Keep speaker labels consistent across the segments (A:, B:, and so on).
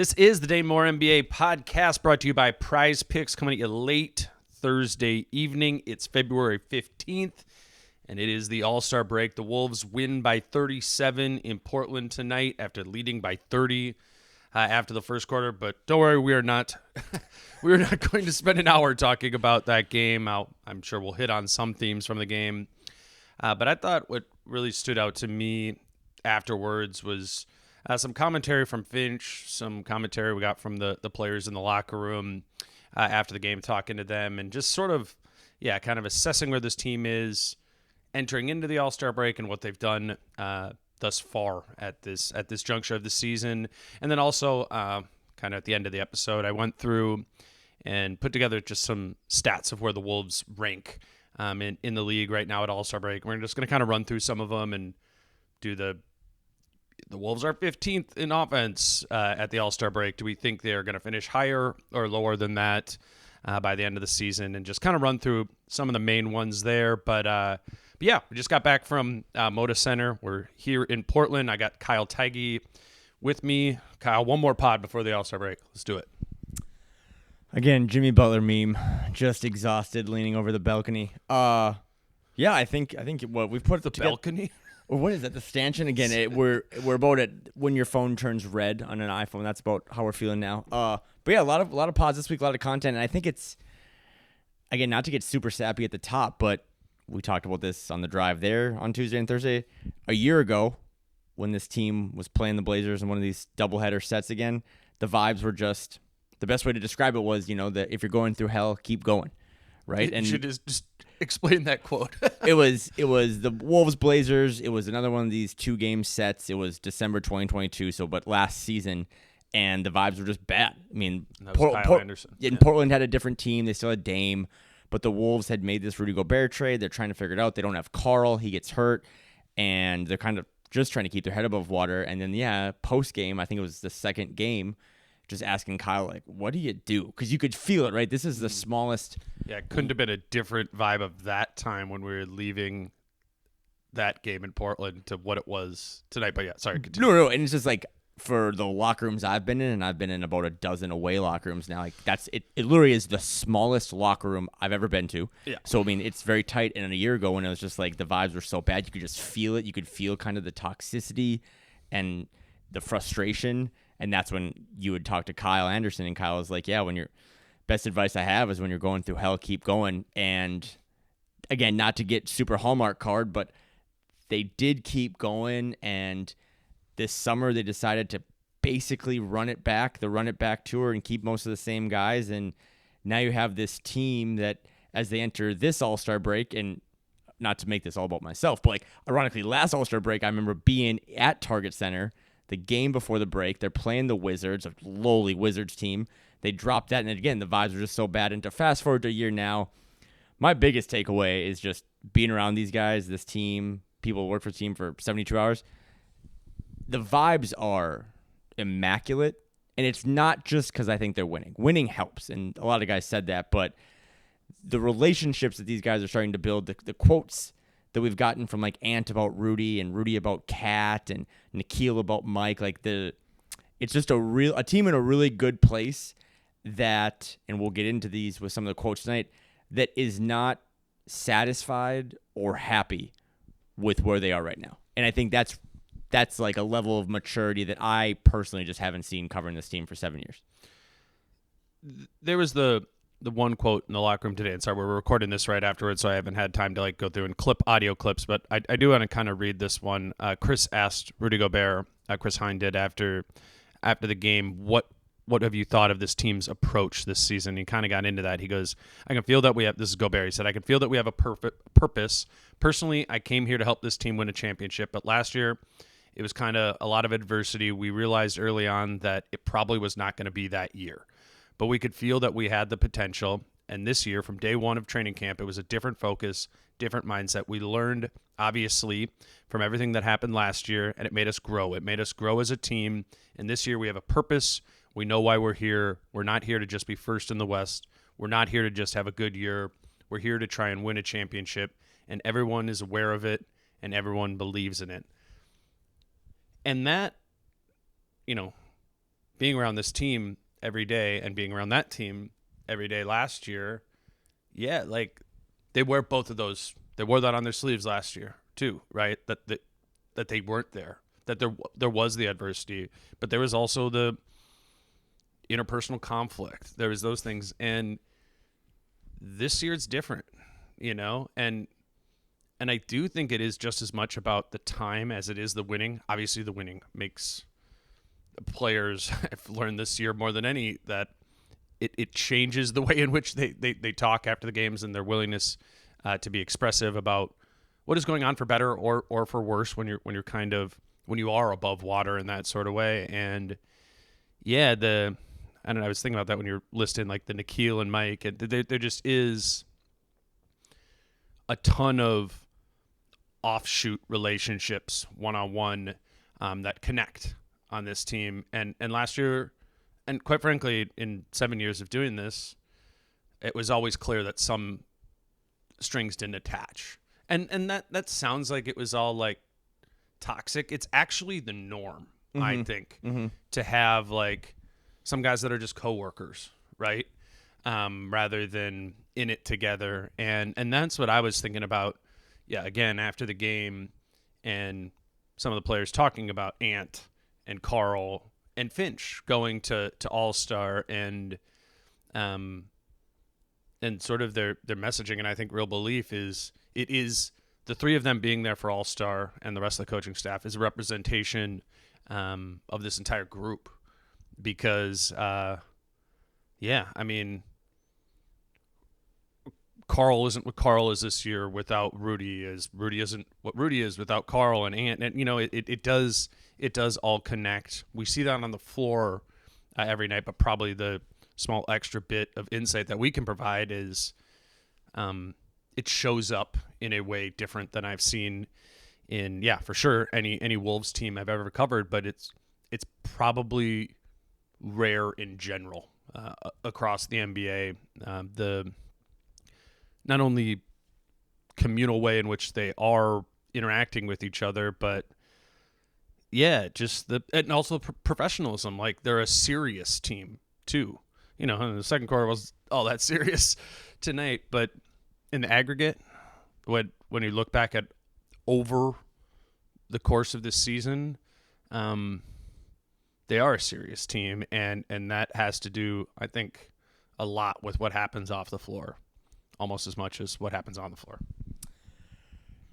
A: This is the Dane Moore NBA podcast brought to you by Prize Picks, coming at you late Thursday evening. It's February 15th, and it is the All-Star break. The Wolves win by 37 in Portland tonight after leading by 30 after the first quarter. But don't worry, we are not going to spend an hour talking about that game. I'm sure we'll hit on some themes from the game. But I thought what really stood out to me afterwards was some commentary from Finch, some commentary we got from the players in the locker room after the game, talking to them, and just sort of, kind of assessing where this team is entering into the All-Star break and what they've done thus far at this juncture of the season. And then also, kind of at the end of the episode, I went through and put together just some stats of where the Wolves rank in the league right now at All-Star break. We're just going to kind of run through some of them and do the Wolves are 15th in offense at the All-Star break. Do we think they're going to finish higher or lower than that by the end of the season? And just kind of run through some of the main ones there. But yeah, we just got back from Moda Center. We're here in Portland. I got Kyle Theige with me. Kyle, one more pod before the All-Star break. Let's do it.
B: Again, Jimmy Butler meme, just exhausted, leaning over the balcony. I think what we've put
A: the balcony.
B: Or what is that? The stanchion again. We're about at when your phone turns red on an iPhone. That's about how we're feeling now. But yeah, a lot of pods this week, a lot of content, and I think it's again not to get super sappy at the top, but we talked about this on the drive there on Tuesday and Thursday a year ago when this team was playing the Blazers in one of these doubleheader sets again. The vibes were just the best way to describe it was that if you're going through hell, keep going, right?
A: And you should just explain that quote.
B: It was the Wolves Blazers. It was another one of these 2-game sets. It was December 2022, but last season, and the vibes were just bad. I mean,
A: Kyle Anderson.
B: Portland had a different team. They still had Dame, but the Wolves had made this Rudy Gobert trade. They're trying to figure it out. They don't have Karl. He gets hurt, and they're kind of just trying to keep their head above water. And then, post game, I think it was the second game, just asking Kyle, like, what do you do? Because you could feel it, right? This is the smallest.
A: Yeah, it couldn't have been a different vibe of that time when we were leaving that game in Portland to what it was tonight. But yeah, sorry, continue.
B: No. And it's just like for the locker rooms I've been in, and I've been in about a dozen away locker rooms now. Like that's it. It literally is the smallest locker room I've ever been to.
A: Yeah.
B: So I mean, it's very tight. And a year ago, when it was just like the vibes were so bad, you could just feel it. You could feel kind of the toxicity and the frustration. And that's when you would talk to Kyle Anderson, and Kyle was like, yeah, when your best advice I have is when you're going through hell, keep going. And again, not to get super Hallmark card, but they did keep going. And this summer they decided to basically run it back tour and keep most of the same guys. And now you have this team that as they enter this All-Star break, and not to make this all about myself, but like ironically, last All-Star break, I remember being at Target Center the game before the break. They're playing the Wizards, a lowly Wizards team. They dropped that, and again, the vibes were just so bad. And to fast forward to a year now, my biggest takeaway is just being around these guys, this team, people who work for the team for 72 hours. The vibes are immaculate, and it's not just because I think they're winning. Winning helps, and a lot of guys said that, but the relationships that these guys are starting to build, the quotes that we've gotten from like Ant about Rudy and Rudy about Kat and Nikhil about Mike, it's just a team in a really good place that, and we'll get into these with some of the quotes tonight, that is not satisfied or happy with where they are right now. And I think that's like a level of maturity that I personally just haven't seen covering this team for 7 years.
A: There was the one quote in the locker room today, and sorry, we're recording this right afterwards, so I haven't had time to like go through and clip audio clips, but I do want to kind of read this one. Chris asked Rudy Gobert, Chris Hine did after the game, what have you thought of this team's approach this season? He kind of got into that. He goes, I can feel that we have, this is Gobert, he said, I can feel that we have a purpose. Personally, I came here to help this team win a championship, but last year it was kind of a lot of adversity. We realized early on that it probably was not going to be that year. But we could feel that we had the potential. And this year, from day one of training camp, it was a different focus, different mindset. We learned, obviously, from everything that happened last year, and it made us grow. It made us grow as a team. And this year, we have a purpose. We know why we're here. We're not here to just be first in the West. We're not here to just have a good year. We're here to try and win a championship. And everyone is aware of it, and everyone believes in it. And that, being around this team every day and being around that team every day last year, yeah, like they wear both of those. They wore that on their sleeves last year too, right? That they weren't there. That there was the adversity, but there was also the interpersonal conflict. There was those things, and this year it's different, and I do think it is just as much about the time as it is the winning. Obviously, the winning makes players, I've learned this year more than any, that it changes the way in which they talk after the games and their willingness to be expressive about what is going on for better or for worse when you are above water in that sort of way. And yeah, I don't know, I was thinking about that when you're listing like the Nikhil and Mike, and there just is a ton of offshoot relationships one-on-one that connect on this team. And last year, and quite frankly, in 7 years of doing this, it was always clear that some strings didn't attach. And that sounds like it was all like toxic. It's actually the norm, I think, to have like some guys that are just coworkers, right? Rather than in it together. And that's what I was thinking about. Yeah, again, after the game and some of the players talking about Ant and Carl and Finch going to All-Star and sort of their messaging, and I think real belief is the three of them being there for All-Star and the rest of the coaching staff is a representation of this entire group. Because, I mean, Carl isn't what Carl is this year without Rudy, as Rudy isn't what Rudy is without Carl and Ant. And, it does all connect. We see that on the floor every night, but probably the small extra bit of insight that we can provide is it shows up in a way different than I've seen in, for sure, any Wolves team I've ever covered, but it's probably rare in general across the NBA. The not only communal way in which they are interacting with each other, but just and also professionalism. Like they're a serious team too. The second quarter was all that serious tonight, but in the aggregate, when you look back at over the course of this season, they are a serious team, and that has to do, I think, a lot with what happens off the floor, almost as much as what happens on the floor.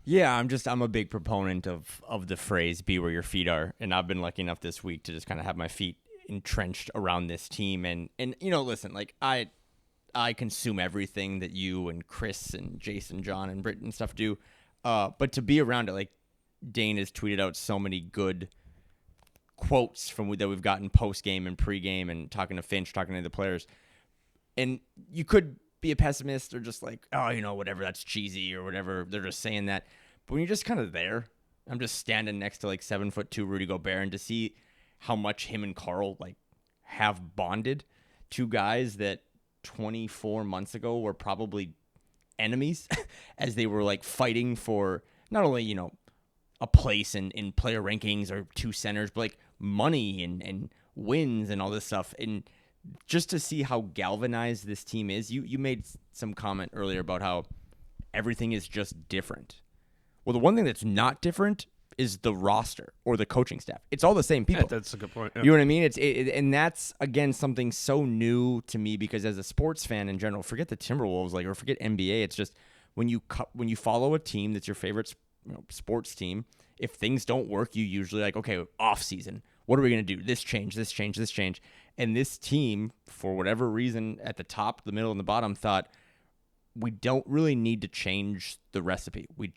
B: Yeah, I'm a big proponent of the phrase "be where your feet are," and I've been lucky enough this week to just kind of have my feet entrenched around this team, and listen, like I consume everything that you and Chris and Jason, John, and Britt and stuff do, but to be around it, like Dane has tweeted out so many good quotes that we've gotten post game and pre game, and talking to Finch, talking to the players, and you could be a pessimist or just like, oh, whatever, that's cheesy or whatever. They're just saying that. But when you're just kind of there, I'm just standing next to like 7'2" Rudy Gobert, and to see how much him and Carl like have bonded, two guys that 24 months ago were probably enemies as they were like fighting for not only, a place in player rankings or two centers, but like money and wins and all this stuff. And just to see how galvanized this team is, you made some comment earlier about how everything is just different. Well, the one thing that's not different is the roster or the coaching staff. It's all the same people.
A: Yeah, that's a good point. Yeah.
B: You know what I mean? And that's, again, something so new to me, because as a sports fan in general, forget the Timberwolves, or forget NBA. It's just when you follow a team that's your favorite sports team, if things don't work, you usually okay, off season, what are we going to do? This change. And this team, for whatever reason, at the top, the middle, and the bottom, thought we don't really need to change the recipe. We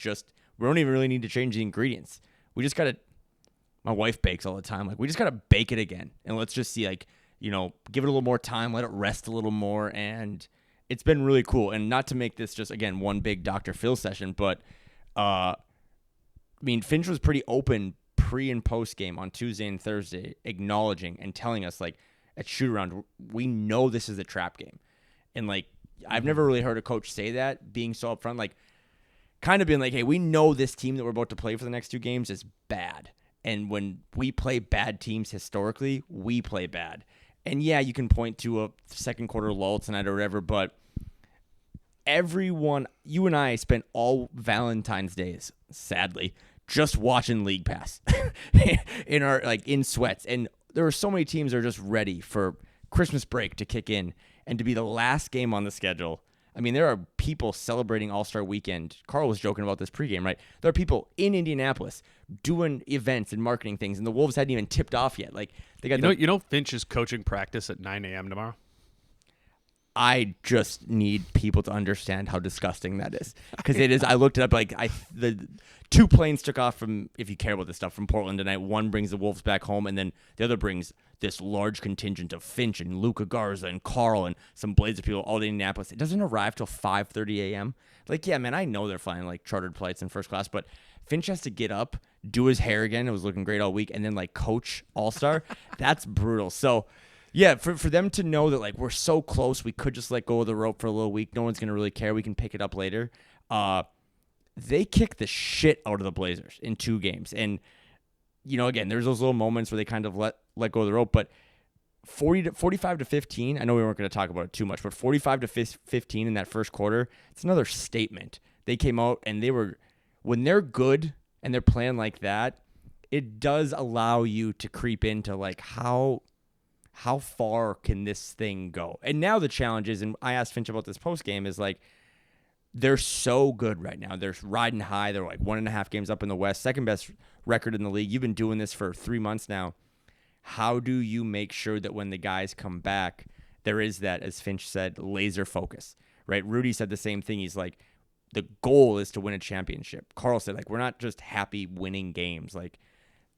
B: don't even really need to change the ingredients. We just got to, my wife bakes all the time. We just got to bake it again. And let's just see, give it a little more time, let it rest a little more. And it's been really cool. And not to make this just, again, one big Dr. Phil session, but, Finch was pretty open pre and post game on Tuesday and Thursday, acknowledging and telling us, at shoot around, we know this is a trap game. And, I've never really heard a coach say that, being so upfront, kind of being hey, we know this team that we're about to play for the next two games is bad. And when we play bad teams historically, we play bad. And yeah, you can point to a second quarter lull tonight or whatever, but everyone, you and I spent all Valentine's days, sadly, just watching League Pass in sweats. And there were so many teams that are just ready for Christmas break to kick in and to be the last game on the schedule. I mean, there are people celebrating All-Star Weekend. Carl was joking about this pregame, right? There are people in Indianapolis doing events and marketing things, and the Wolves hadn't even tipped off yet. Like they got
A: you know Finch is coaching practice at 9 a.m. tomorrow.
B: I just need people to understand how disgusting that is, because it is. I looked it up. The 2 planes took off from, if you care about this stuff, from Portland tonight. One brings the Wolves back home, and then the other brings this large contingent of Finch and Luka Garza and Carl and some Blazer people all to Indianapolis. It doesn't arrive till 5:30 a.m. Like, yeah, man, I know they're flying like chartered flights in first class, but Finch has to get up, do his hair again. It was looking great all week, and then like coach All-Star. That's brutal. So. Yeah, for them to know that, like, we're so close, we could just let go of the rope for a little week. No one's going to really care. We can pick it up later. They kicked the shit out of the Blazers in 2 games. And, you know, again, there's those little moments where they kind of let go of the rope. But 45-15, I know we weren't going to talk about it too much, but 45-15 in that first quarter, it's another statement. They came out and when they're good and they're playing like that, it does allow you to creep into, like, how far can this thing go? And now the challenge is, and I asked Finch about this post-game, is like, they're so good right now. They're riding high. They're like 1.5 games up in the West, second best record in the league. You've been doing this for 3 months now. How do you make sure that when the guys come back, there is that, as Finch said, laser focus, right? Rudy said the same thing. He's like, the goal is to win a championship. Carl said, like, we're not just happy winning games. Like,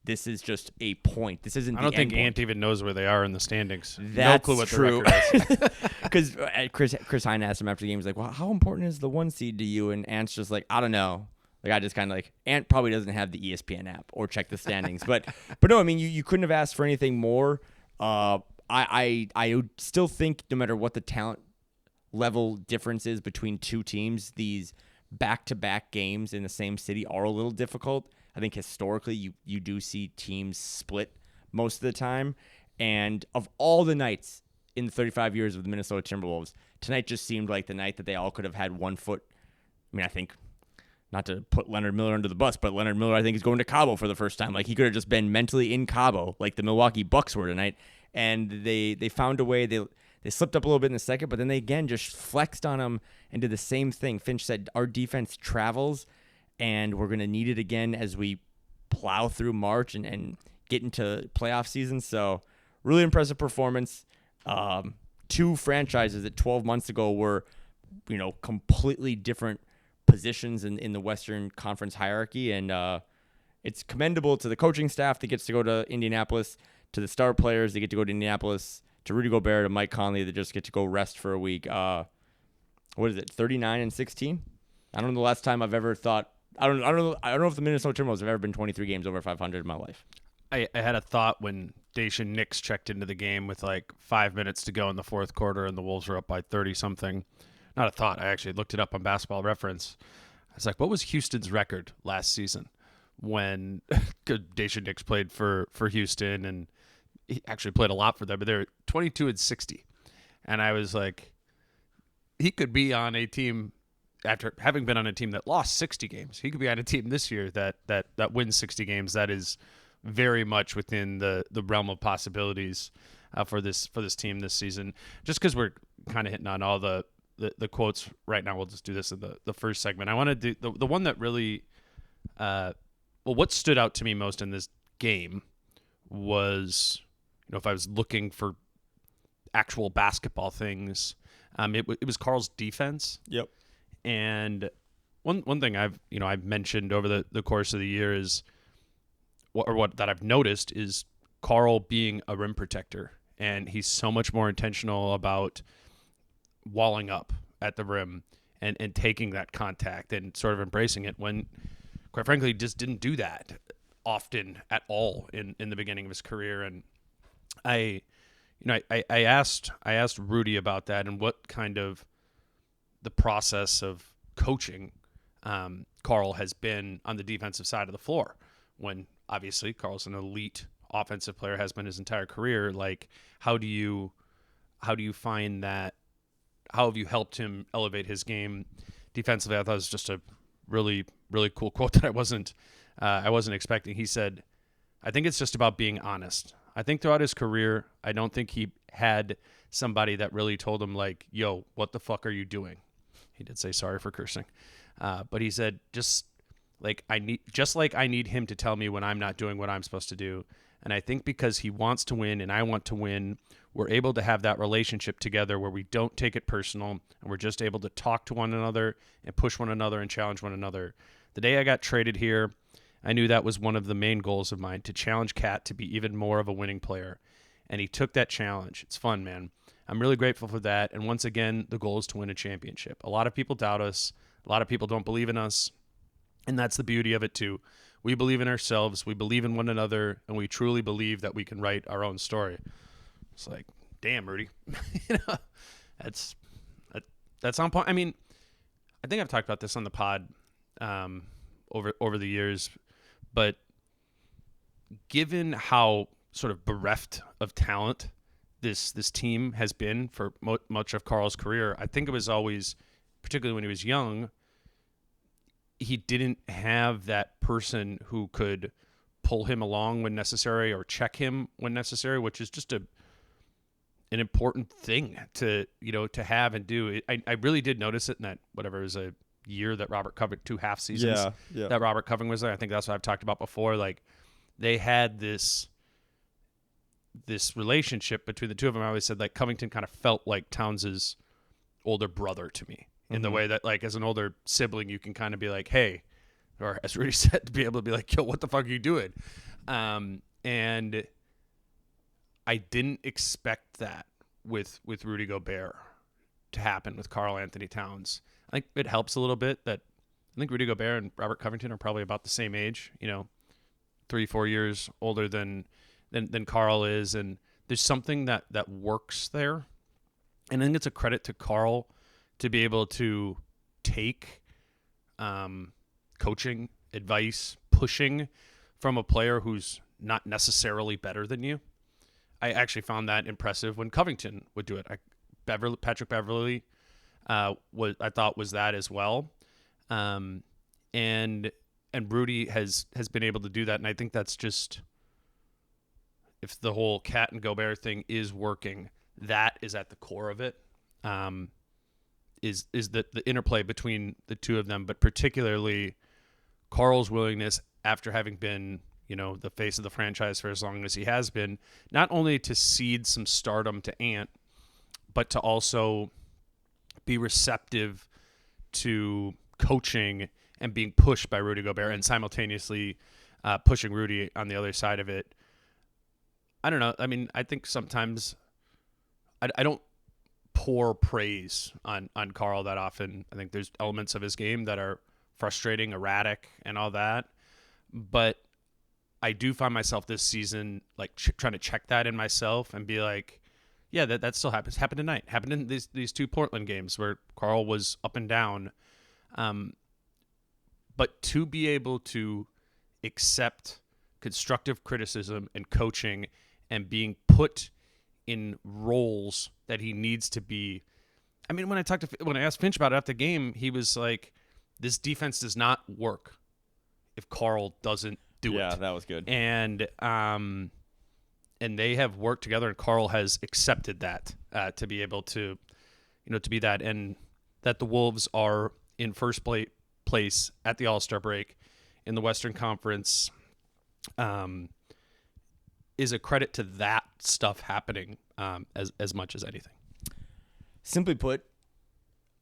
B: this is just a point. This isn't. I
A: don't think Ant even knows where they are in the standings.
B: That's
A: no clue what
B: true.
A: The record is.
B: Because Chris Hine asked him after the game, he's like, "Well, how important is the 1 seed to you?" And Ant's just like, "I don't know." Like, I just kind of like, Ant probably doesn't have the ESPN app or check the standings, but no, I mean, you couldn't have asked for anything more. I still think no matter what the talent level difference is between 2 teams, these back-to-back games in the same city are a little difficult. I think historically you do see teams split most of the time. And of all the nights in the 35 years of the Minnesota Timberwolves, tonight just seemed like the night that they all could have had one foot. I mean, I think, not to put Leonard Miller under the bus, but Leonard Miller, I think, is going to Cabo for the first time. Like, he could have just been mentally in Cabo, like the Milwaukee Bucks were tonight. And they found a way. They slipped up a little bit in the second, but then they, again, just flexed on them and did the same thing. Finch said, our defense travels, and we're going to need it again as we plow through March and get into playoff season. So really impressive performance. 2 franchises that 12 months ago were, you know, completely different positions in the Western Conference hierarchy. And it's commendable to the coaching staff that gets to go to Indianapolis, to the star players that get to go to Indianapolis, to Rudy Gobert, to Mike Conley that just get to go rest for a week. What is it, 39-16? I don't know the last time I've ever thought. I don't know if the Minnesota Timberwolves have ever been 23 games over 500 in my life.
A: I had a thought when Daishen Nix checked into the game with like 5 minutes to go in the fourth quarter and the Wolves were up by 30-something. Not a thought. I actually looked it up on Basketball Reference. I was like, what was Houston's record last season when Daishen Nix played for Houston? And he actually played a lot for them, but they're 22-60. And I was like, he could be on a team. After having been on a team that lost 60 games, he could be on a team this year that wins 60 games. That is very much within the realm of possibilities for this team this season. Just because we're kind of hitting on all the quotes right now, we'll just do this in the first segment. I want to do the one that really, what stood out to me most in this game was, you know, if I was looking for actual basketball things, it was Carl's defense.
B: Yep.
A: And one thing I've mentioned over the course of the year is, what that I've noticed is Carl being a rim protector, and he's so much more intentional about walling up at the rim and taking that contact and sort of embracing it, when, quite frankly, he just didn't do that often at all in the beginning of his career. And I asked Rudy about that and what kind of the process of coaching Carl has been on the defensive side of the floor, when obviously Carl's an elite offensive player, has been his entire career. Like, how do you find that? How have you helped him elevate his game defensively? I thought it was just a really, really cool quote that I wasn't expecting. He said, I think it's just about being honest. I think throughout his career, I don't think he had somebody that really told him, like, yo, what the fuck are you doing? He did say sorry for cursing. But he said, just like I need him to tell me when I'm not doing what I'm supposed to do. And I think because he wants to win and I want to win, we're able to have that relationship together where we don't take it personal and we're just able to talk to one another and push one another and challenge one another. The day I got traded here, I knew that was one of the main goals of mine, to challenge Cat to be even more of a winning player. And he took that challenge. It's fun, man. I'm really grateful for that. And once again, the goal is to win a championship. A lot of people doubt us. A lot of people don't believe in us. And that's the beauty of it, too. We believe in ourselves. We believe in one another. And we truly believe that we can write our own story. It's like, damn, Rudy. That's on point. I mean, I think I've talked about this on the pod over the years. But given how sort of bereft of talent this team has been for much of Carl's career, I think it was always, particularly when he was young, he didn't have that person who could pull him along when necessary or check him when necessary, which is just an important thing to have and do. I really did notice it in that, whatever, it was a year that Robert Covington, 2 half seasons that Robert Covington was there. I think that's what I've talked about before. Like, they had this relationship between the two of them. I always said, like, Covington kind of felt like Towns' older brother to me, in the way that, like, as an older sibling, you can kind of be like, hey, or as Rudy said, to be able to be like, yo, what the fuck are you doing? And I didn't expect that with Rudy Gobert to happen with Karl Anthony Towns. I think it helps a little bit that I think Rudy Gobert and Robert Covington are probably about the same age, 3-4 years older than Karl is. And there's something that works there. And I think it's a credit to Karl to be able to take coaching, advice, pushing from a player who's not necessarily better than you. I actually found that impressive when Covington would do it. Patrick Beverley I thought was that as well. And Rudy has been able to do that. And I think that's just, if the whole Cat and Gobert thing is working, that is at the core of it. Is the interplay between the two of them, but particularly Karl's willingness, after having been, the face of the franchise for as long as he has been, not only to cede some stardom to Ant, but to also be receptive to coaching and being pushed by Rudy Gobert, and simultaneously pushing Rudy on the other side of it. I don't know. I mean, I think sometimes I don't pour praise on Karl that often. I think there's elements of his game that are frustrating, erratic, and all that. But I do find myself this season like trying to check that in myself and be like, yeah, that still happens. Happened tonight. Happened in these 2 Portland games where Karl was up and down. But to be able to accept constructive criticism and coaching and being put in roles that he needs to be. I mean, when I asked Finch about it after the game, he was like, this defense does not work if Karl doesn't do it.
B: Yeah, that was good.
A: And they have worked together, and Karl has accepted that to be able to, to be that, and that the Wolves are in first place at the All-Star break in the Western Conference is a credit to that stuff happening as much as anything.
B: Simply put,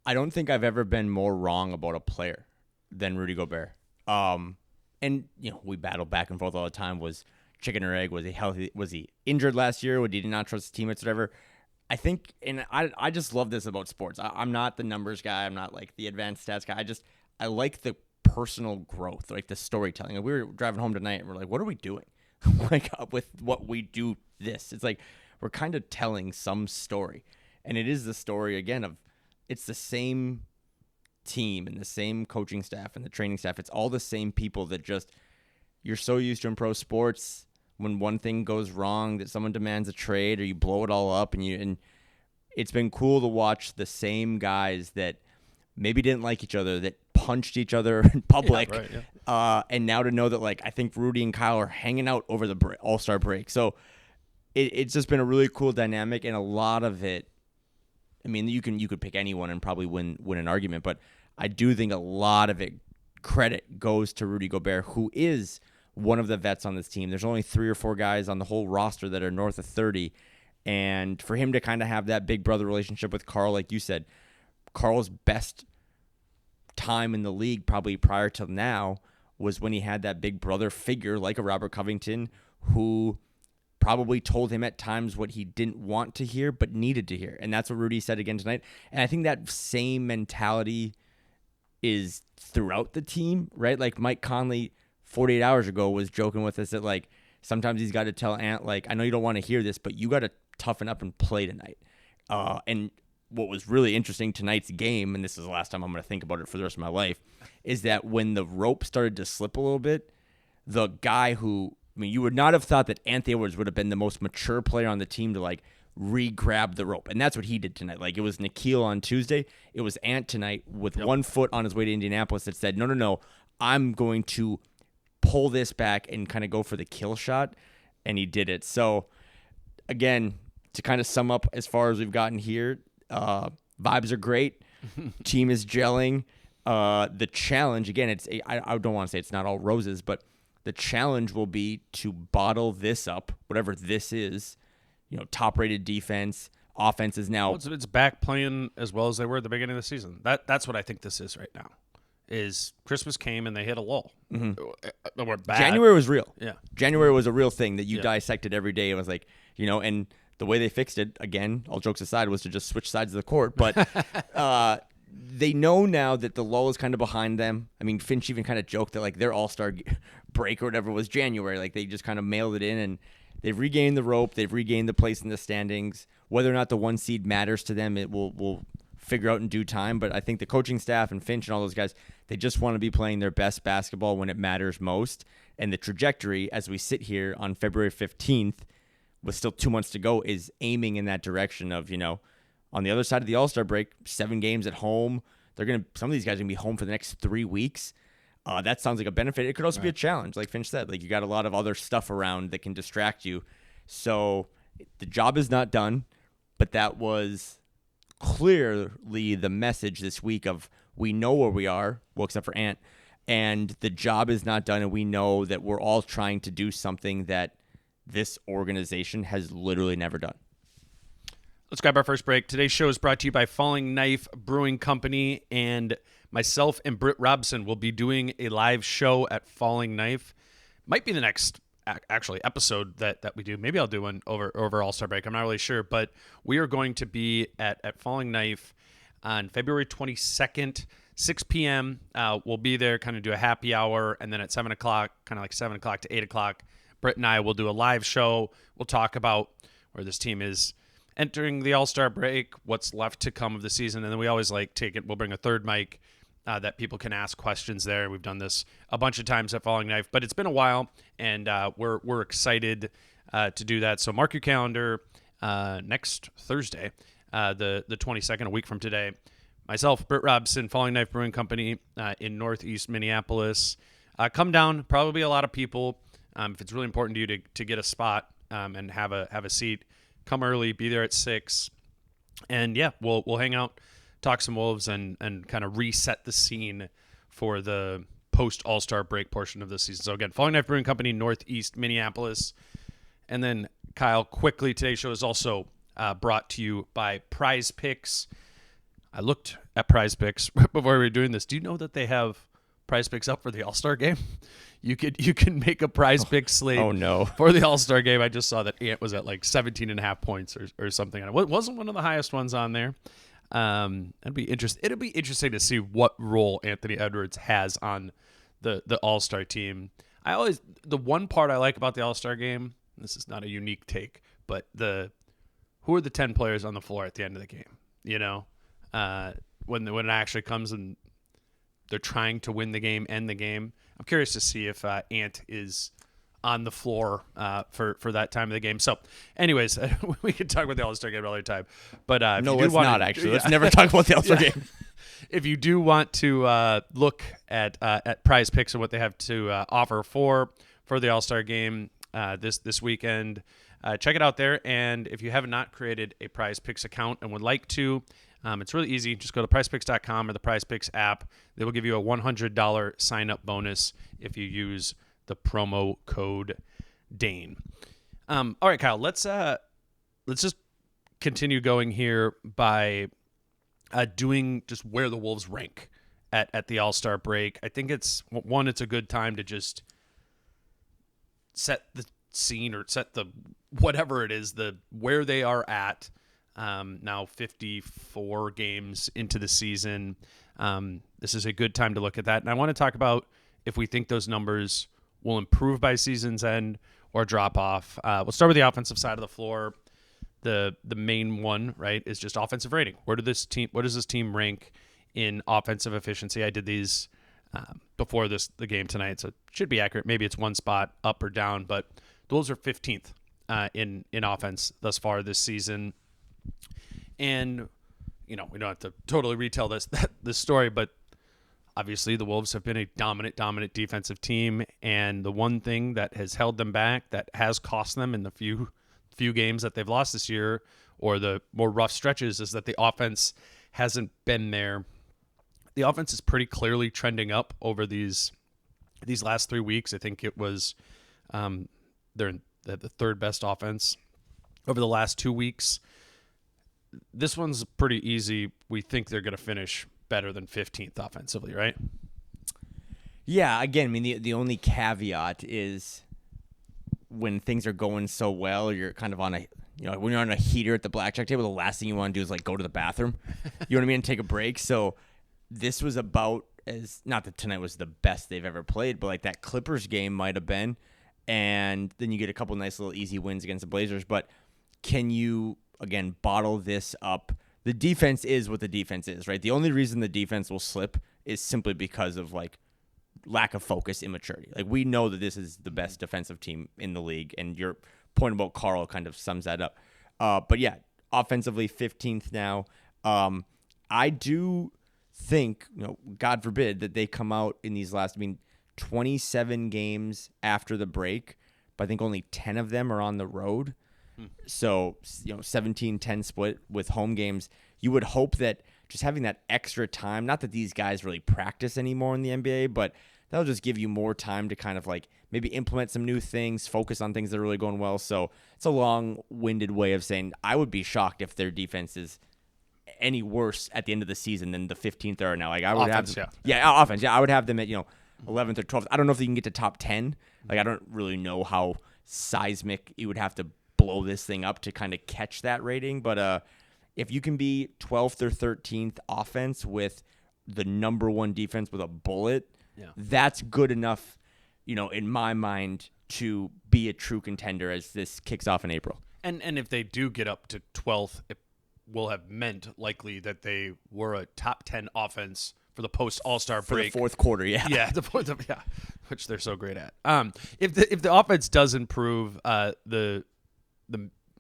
B: I don't think I've ever been more wrong about a player than Rudy Gobert. And we battle back and forth all the time. Was chicken or egg? Was he healthy? Was he injured last year? Did he not trust his teammates? Whatever. I think, and I just love this about sports. I'm not the numbers guy. I'm not like the advanced stats guy. I like the personal growth, like the storytelling. We were driving home tonight and we're like, what are we doing? Like with what we do this. It's like we're kind of telling some story. And it is the story, again, of it's the same team and the same coaching staff and the training staff. It's all the same people that just, you're so used to in pro sports when one thing goes wrong that someone demands a trade or you blow it all up, and it's been cool to watch the same guys that maybe didn't like each other, that punched each other in public, and now to know that, like, I think Rudy and Kyle are hanging out over the All-Star break. So it's just been a really cool dynamic, and a lot of it, I mean, you could pick anyone and probably win an argument, but I do think a lot of it, credit goes to Rudy Gobert, who is one of the vets on this team. There's only 3 or 4 guys on the whole roster that are north of 30, and for him to kind of have that big brother relationship with Karl, like you said, Karl's best time in the league probably prior to now was when he had that big brother figure like a Robert Covington who probably told him at times what he didn't want to hear but needed to hear. And that's what Rudy said again tonight. And I think that same mentality is throughout the team, right? Like Mike Conley 48 hours ago was joking with us that, like, sometimes he's got to tell Ant, like, I know you don't want to hear this, but you got to toughen up and play tonight. And what was really interesting tonight's game, and this is the last time I'm going to think about it for the rest of my life, is that when the rope started to slip a little bit, the guy who, I mean, you would not have thought that Anthony Edwards would have been the most mature player on the team to, like, re-grab the rope. And that's what he did tonight. Like, it was Nikhil on Tuesday. It was Ant tonight with one foot on his way to Indianapolis that said, no, I'm going to pull this back and kind of go for the kill shot. And he did it. So, again, to kind of sum up as far as we've gotten here, vibes are great. Team is gelling. The challenge, again, I don't want to say it's not all roses, but the challenge will be to bottle this up, whatever this is. You know, top-rated defense, offense is now.
A: Well, it's back playing as well as they were at the beginning of the season. That's what I think this is right now. Is Christmas came and they hit a lull. Mm-hmm. We're back.
B: January was real.
A: Yeah,
B: January was a real thing that you dissected every day. It was like, you know, and the way they fixed it, again, all jokes aside, was to just switch sides of the court. But they know now that the lull is kind of behind them. I mean, Finch even kind of joked that, like, their All-Star break or whatever was January. Like, they just kind of mailed it in, and they've regained the rope. They've regained the place in the standings. Whether or not the 1 seed matters to them, it will figure out in due time. But I think the coaching staff and Finch and all those guys, they just want to be playing their best basketball when it matters most. And the trajectory, as we sit here on February 15th, with still 2 months to go, is aiming in that direction of, you know, on the other side of the All-Star break, 7 games at home. Some of these guys are going to be home for the next 3 weeks. That sounds like a benefit. It could also be a challenge, like Finch said. Like, you got a lot of other stuff around that can distract you. So the job is not done, but that was clearly the message this week of, we know where we are, well, except for Ant, and the job is not done, and we know that we're all trying to do something that this organization has literally never done.
A: Let's grab our first break. Today's show is brought to you by Falling Knife Brewing Company, and myself and Britt Robson will be doing a live show at Falling Knife. Might be the next actually episode that we do. Maybe I'll do one over All-Star break. I'm not really sure, but we are going to be at Falling Knife on February 22nd, 6 p.m. We'll be there, kind of do a happy hour, and then at 7 o'clock, kind of like 7 o'clock to 8 o'clock, Britt and I will do a live show. We'll talk about where this team is entering the All-Star break, what's left to come of the season, and then we always we'll bring a third mic that people can ask questions there. We've done this a bunch of times at Falling Knife, but it's been a while, and we're excited to do that. So mark your calendar next Thursday, the 22nd, a week from today. Myself, Britt Robson, Falling Knife Brewing Company in Northeast Minneapolis. Come down, probably a lot of people. If it's really important to you to get a spot and have a seat, come early, be there at 6, and we'll hang out, talk some Wolves, and kind of reset the scene for the post All-Star break portion of the season. So again, Falling Knife Brewing Company, Northeast Minneapolis, and then Kyle, quickly, today's show is also brought to you by Prize Picks. I looked at Prize Picks before we were doing this. Do you know that they have Prize Picks up for the All-Star game? You can make a Prize Pick slate for the All-Star game. I just saw that Ant was at like 17.5 points or something. And it wasn't one of the highest ones on there. It'll be interesting to see what role Anthony Edwards has on the All-Star team. The one part I like about the All-Star game, this is not a unique take, but who are the 10 players on the floor at the end of the game? You know, when it actually comes and they're trying to win the game, end the game. I'm curious to see if Ant is on the floor for that time of the game. So, anyways, we could talk about the All-Star game another time. But if
B: No,
A: you do
B: let's
A: want
B: not actually. Let's never talk about the All-Star game.
A: If you do want to look at Prize Picks and what they have to offer for the All-Star game this weekend, check it out there. And if you have not created a Prize Picks account and would like to, it's really easy. Just go to prizepicks.com or the Prize Picks app. They will give you a $100 sign-up bonus if you use the promo code Dane. All right, Kyle, let's just continue going here by doing just where the Wolves rank at the All-Star break. I think it's a good time to just set the scene or set the whatever it is, the where they are at. Now 54 games into the season. This is a good time to look at that. And I want to talk about if we think those numbers will improve by season's end or drop off. We'll start with the offensive side of the floor. The main one, right, is just offensive rating. Where does this team rank in offensive efficiency? I did these before the game tonight, so it should be accurate. Maybe it's one spot up or down, but the Wolves are 15th in offense thus far this season. And we don't have to totally retell this story, but obviously the Wolves have been a dominant defensive team, and the one thing that has held them back, that has cost them in the few games that they've lost this year, or the more rough stretches, is that the offense hasn't been there. The offense is pretty clearly trending up over these last 3 weeks. I think it was they're the third best offense over the last 2 weeks. This one's pretty easy. We think they're going to finish better than 15th offensively, right?
B: Yeah, again, I mean, the only caveat is when things are going so well, you're kind of on when you're on a heater at the blackjack table, the last thing you want to do is go to the bathroom. You know what I mean? And take a break. So this was about not that tonight was the best they've ever played, but that Clippers game might have been. And then you get a couple nice little easy wins against the Blazers. But can you, again, bottle this up? The defense is what the defense is, right? The only reason the defense will slip is simply because of lack of focus, immaturity. We know that this is the best defensive team in the league, and your point about Carl kind of sums that up. But yeah, offensively 15th now. I do think, God forbid that they come out in these last, 27 games after the break, but I think only 10 of them are on the road. So, 17-10 split with home games. You would hope that just having that extra time, not that these guys really practice anymore in the NBA, but that'll just give you more time to kind of maybe implement some new things, focus on things that are really going well. So it's a long-winded way of saying I would be shocked if their defense is any worse at the end of the season than the 15th they are now. I would
A: offense,
B: have offense. Yeah, I would have them at 11th or 12th. I don't know if they can get to top 10. I don't really know how seismic you would have to blow this thing up to kind of catch that rating. But if you can be 12th or 13th offense with the number one defense with a bullet, that's good enough, in my mind, to be a true contender as this kicks off in April.
A: And if they do get up to 12th, it will have meant likely that they were a top 10 offense for the post All-Star break.
B: For the fourth quarter, yeah.
A: Yeah, which they're so great at. If the offense does improve, the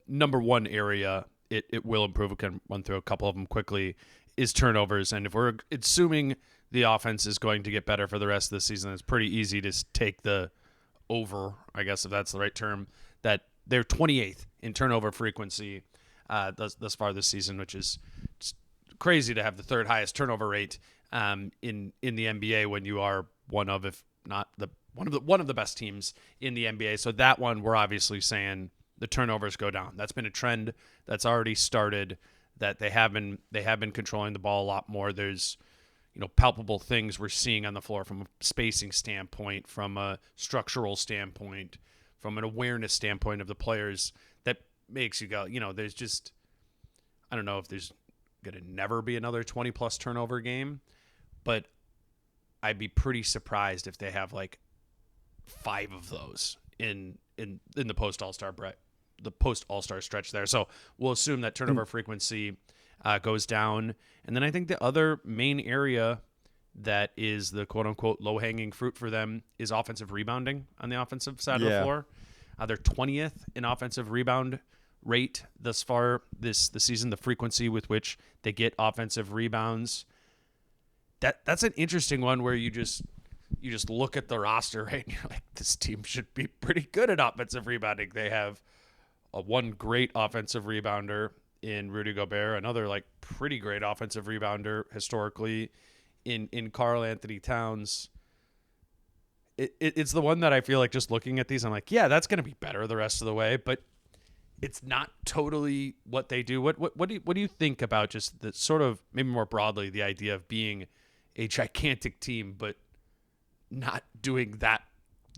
A: number one area it will improve. We can run through a couple of them quickly. Is turnovers, and if we're assuming the offense is going to get better for the rest of the season, it's pretty easy to take the over, I guess if that's the right term, that they're 28th in turnover frequency thus far this season, which is just crazy to have the third highest turnover rate in the NBA when you are one of, if not one of the best teams in the NBA. So that one, we're obviously saying the turnovers go down. That's been a trend that's already started, that they have been controlling the ball a lot more. There's palpable things we're seeing on the floor from a spacing standpoint, from a structural standpoint, from an awareness standpoint of the players that makes you go, there's just, I don't know if there's going to never be another 20-plus turnover game, but I'd be pretty surprised if they have 5 of those in the post All-Star stretch there. So we'll assume that turnover frequency goes down. And then I think the other main area that is the quote-unquote low-hanging fruit for them is offensive rebounding on the offensive side of the floor. They're 20th in offensive rebound rate thus far this season, the frequency with which they get offensive rebounds. That's an interesting one where you just look at the roster, right? And you're like, this team should be pretty good at offensive rebounding. They have one great offensive rebounder in Rudy Gobert, another like pretty great offensive rebounder historically in Karl Anthony Towns. It's the one that I feel like just looking at these, I'm like, yeah, that's going to be better the rest of the way, but it's not totally what they do. What do you think about just the sort of, maybe more broadly, the idea of being a gigantic team, but not doing that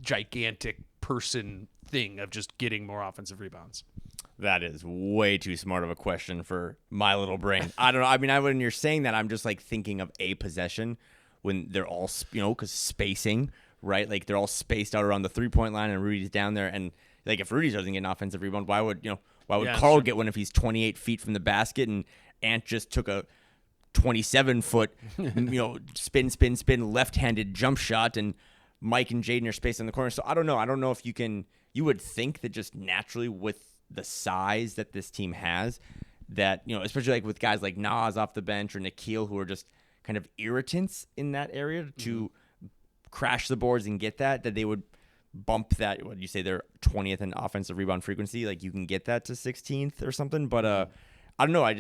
A: gigantic person thing of just getting more offensive rebounds?
B: That is way too smart of a question for my little brain. I don't know. I mean, when you're saying that, I'm just like thinking of a possession when they're all, because spacing, right? Like they're all spaced out around the 3-point line and Rudy's down there. And like if Rudy doesn't get an offensive rebound, why would Karl get one if he's 28 feet from the basket and Ant just took a 27-foot, spin, left-handed jump shot, and Mike and Jaden are spaced in the corner. So I don't know. I don't know if you would think that just naturally with the size that this team has, that, especially like with guys like Nas off the bench or Nikhil, who are just kind of irritants in that area to crash the boards and get that they would bump that. What do you say? They're 20th in offensive rebound frequency. Like you can get that to 16th or something. But I don't know.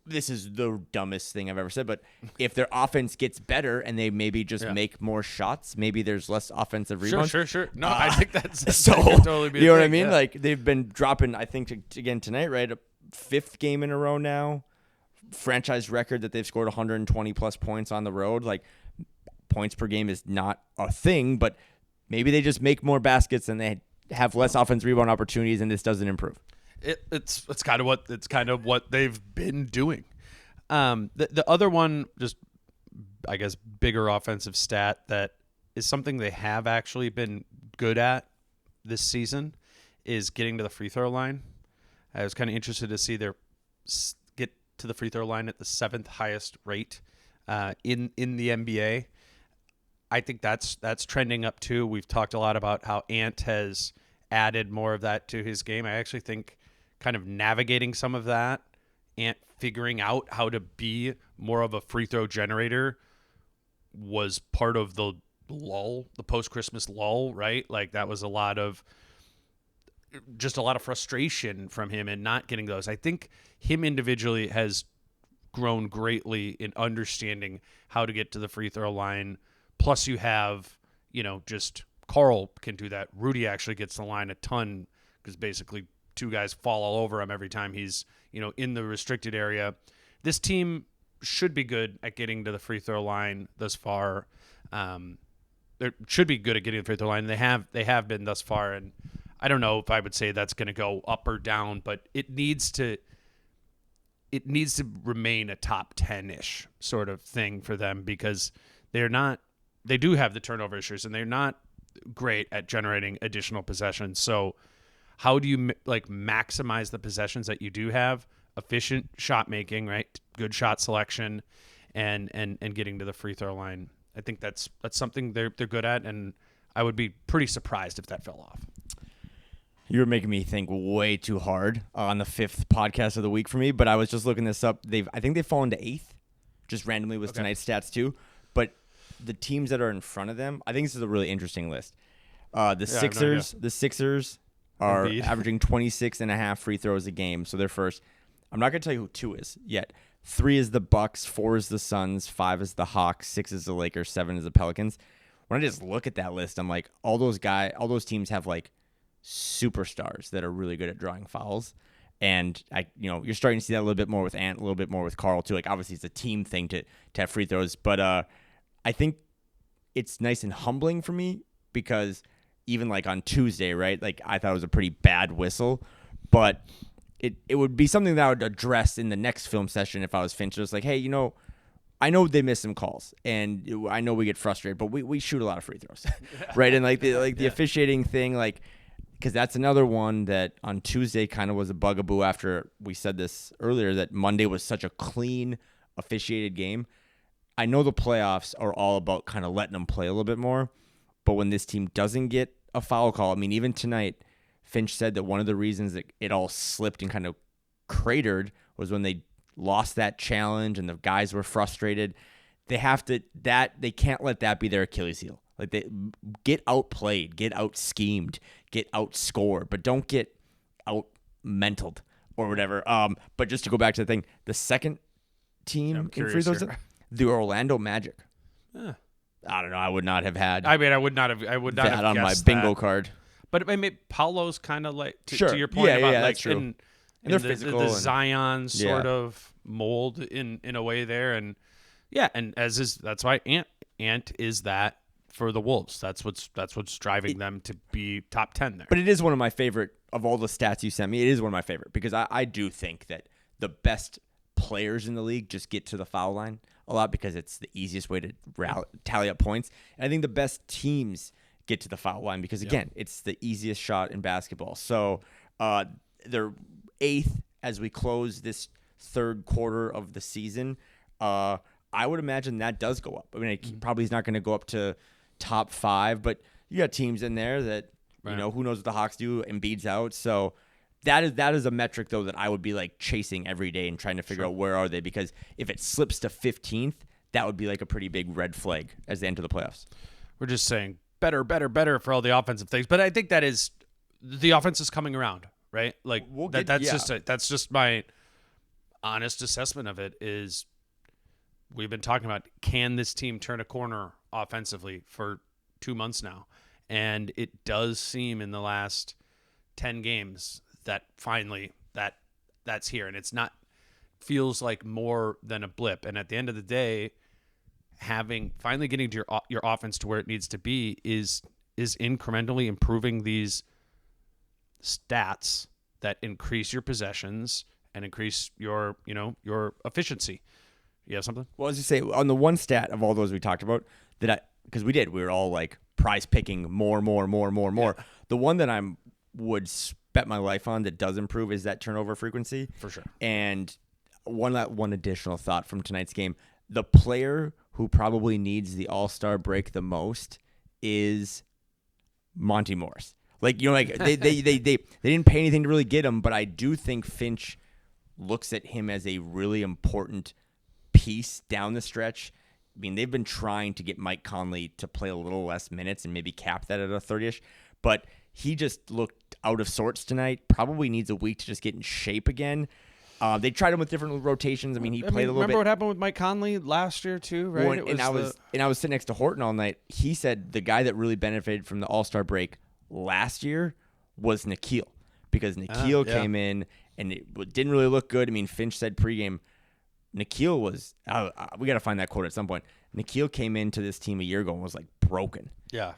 B: This is the dumbest thing I've ever said, but if their offense gets better and they maybe just make more shots, maybe there's less offensive rebounds.
A: Sure. No, I think that's
B: so.
A: That could totally be
B: you know what I
A: thing,
B: mean?
A: yeah.
B: Like they've been dropping. I think again tonight, right? A 5th game in a row now. Franchise record that they've scored 120 plus points on the road. Like points per game is not a thing, but maybe they just make more baskets and they have less offensive rebound opportunities, and this doesn't improve.
A: It's kind of what they've been doing. The other one, just I guess bigger offensive stat that is something they have actually been good at this season is getting to the free throw line. I was kind of interested to see their get to the free throw line at the 7th highest rate in the NBA. I think that's trending up too. We've talked a lot about how Ant has added more of that to his game. I actually think kind of navigating some of that, Ant figuring out how to be more of a free throw generator was part of the lull, the post-Christmas lull, right? Like that was a lot of frustration from him and not getting those. I think him individually has grown greatly in understanding how to get to the free throw line. Plus you have, just Karl can do that. Rudy actually gets the line a ton because basically 2 guys fall all over him every time he's, in the restricted area. This team should be good at getting to the free throw line thus far. They should be good at getting to the free throw line. They have been thus far, and I don't know if I would say that's going to go up or down, but it needs to remain a top 10-ish sort of thing for them because they do have the turnover issues and they're not great at generating additional possessions. So how do you maximize the possessions that you do have? Efficient shot making, right? Good shot selection, and getting to the free throw line. I think that's something they're good at, and I would be pretty surprised if that fell off.
B: You're making me think way too hard on the 5th podcast of the week for me, but I was just looking this up. I think they've fallen to 8th, just randomly with tonight's stats too. But the teams that are in front of them, I think this is a really interesting list. The Sixers are averaging 26.5 free throws a game, so they're first. I'm not going to tell you who 2 is yet. 3 is the Bucks, 4 is the Suns, 5 is the Hawks, 6 is the Lakers, 7 is the Pelicans. When I just look at that list, I'm like, all those teams have like superstars that are really good at drawing fouls. And you're starting to see that a little bit more with Ant, a little bit more with Karl too. Like obviously it's a team thing to have free throws, but I think it's nice and humbling for me because even like on Tuesday, right? Like I thought it was a pretty bad whistle, but it would be something that I would address in the next film session if I was Finch. Just like, hey, I know they miss some calls, and I know we get frustrated, but we shoot a lot of free throws, right? And the officiating thing, like, because that's another one that on Tuesday kind of was a bugaboo after we said this earlier that Monday was such a clean officiated game. I know the playoffs are all about kind of letting them play a little bit more, but when this team doesn't get a foul call, I mean, even tonight, Finch said that one of the reasons that it all slipped and kind of cratered was when they lost that challenge and the guys were frustrated. They can't let that be their Achilles heel. Like, they get outplayed, get out schemed, get outscored, but don't get out mentaled or whatever. But just to go back to the thing, the second team in free throws, the Orlando Magic.
A: Yeah.
B: I don't know. I would not have had.
A: I mean, I would not have
B: that on my
A: guessed
B: bingo
A: that.
B: card.
A: But I mean, Paulo's kind of like to your point
B: Yeah,
A: about like
B: that's true.
A: in
B: they're
A: the
B: physical
A: the
B: and-
A: Zion sort of mold in a way there, and and that's why Ant is that for the Wolves. That's what's driving them to be top 10 there.
B: But it is one of my favorite of all the stats you sent me. It is one of my favorite because I do think that the best players in the league just get to the foul line a lot because it's the easiest way to tally up points. And I think the best teams get to the foul line because, again, it's the easiest shot in basketball. So they're 8th as we close this third quarter of the season. I would imagine that does go up. I mean, it probably is not going to go up to top 5, but you got teams in there that, you know, who knows what the Hawks do. Embiid's out. So that is a metric, though, that I would be like chasing every day and trying to figure out where are they, because if it slips to 15th, that would be like a pretty big red flag as they enter the playoffs.
A: We're just saying better for all the offensive things, but I think that is the offense is coming around, right? Like that's just my honest assessment of it. Is we've been talking about, can this team turn a corner offensively for 2 months now, and it does seem in the last 10 games that finally that's here, and it's not feels like more than a blip. And at the end of the day, finally getting to your offense to where it needs to be is incrementally improving these stats that increase your possessions and increase your efficiency. You have something?
B: Well, as you say, on the one stat of all those we talked about, because we were all like prize picking more. Yeah. The one that would bet my life on that does improve is that turnover frequency.
A: For sure.
B: And one additional thought from tonight's game, the player who probably needs the All-Star break the most is Monty Morris. Like, like they didn't pay anything to really get him, but I do think Finch looks at him as a really important piece down the stretch. I mean, they've been trying to get Mike Conley to play a little less minutes and maybe cap that at a 30-ish, but he just looked out of sorts tonight. Probably needs a week to just get in shape again. They tried him with different rotations. I mean, he played a little bit.
A: Remember what happened with Mike Conley last year too, right?
B: Well, I was sitting next to Horton all night. He said the guy that really benefited from the All-Star break last year was Nikhil, because Nikhil came in and it didn't really look good. I mean, Finch said pregame, Nikhil was we got to find that quote at some point. Nikhil came into this team a year ago and was like broken.
A: Yeah.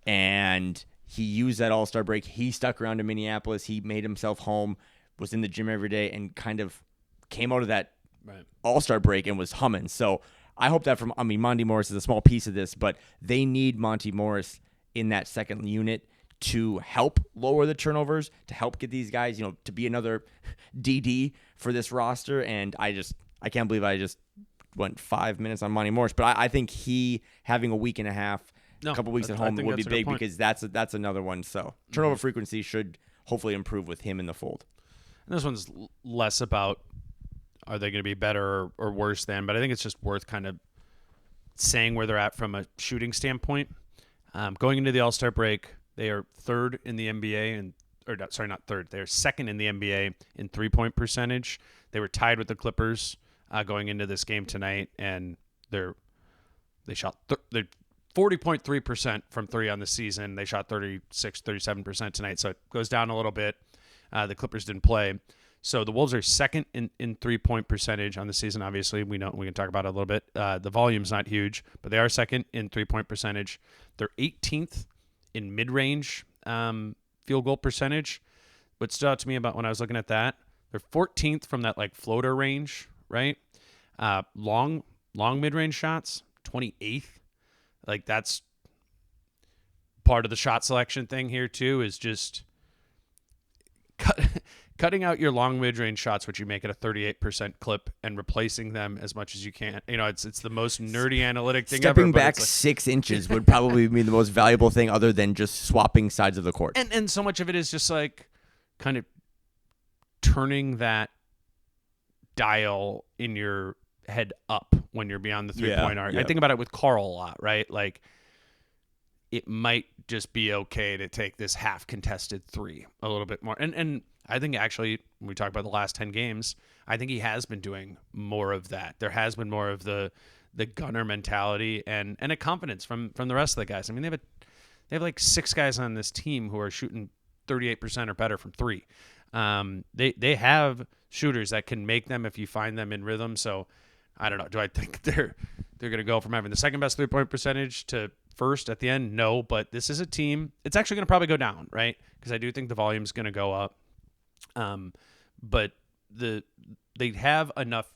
B: And he used that All-Star break. He stuck around in Minneapolis. He made himself home, was in the gym every day, and kind of came out of that All-Star break and was humming. So I hope that Monty Morris is a small piece of this, but they need Monty Morris in that second unit to help lower the turnovers, to help get these guys, to be another DD for this roster. And I can't believe I just went 5 minutes on Monty Morris, but I think he having a week and a half, a couple weeks at home would be big, because that's another one. So turnover frequency should hopefully improve with him in the fold.
A: And this one's less about are they going to be better or worse than, but I think it's just worth kind of saying where they're at from a shooting standpoint. Going into the All-Star break, they are third in the NBA, not third. They're second in the NBA in three-point percentage. They were tied with the Clippers going into this game tonight, and they shot 40.3% from three on the season. They shot 37% tonight, so it goes down a little bit. The Clippers didn't play. So the Wolves are second in three-point percentage on the season. Obviously, we know we can talk about it a little bit. The volume's not huge, but they are second in three-point percentage. They're 18th in mid-range field goal percentage. What stood out to me about when I was looking at that, they're 14th from that like floater range, right? Long mid-range shots, 28th. Like, that's part of the shot selection thing here too, is just cutting out your long mid-range shots, which you make at a 38% clip, and replacing them as much as you can. It's the most nerdy analytic thing ever.
B: Stepping back 6 inches would probably be the most valuable thing other than just swapping sides of the court.
A: And so much of it is just like kind of turning that dial in your head up when you're beyond the three-point arc. I think about it with Carl a lot, right? Like, it might just be okay to take this half contested three a little bit more. And I think actually, when we talk about the last 10 games, I think he has been doing more of that. There has been more of the gunner mentality and a confidence from the rest of the guys. I mean, they have like 6 guys on this team who are shooting 38% or better from three. They have shooters that can make them if you find them in rhythm. So I don't know. Do I think they're going to go from having the second best 3-point percentage to first at the end? No, but this is a team. It's actually going to probably go down, right? Because I do think the volume's going to go up. But they have enough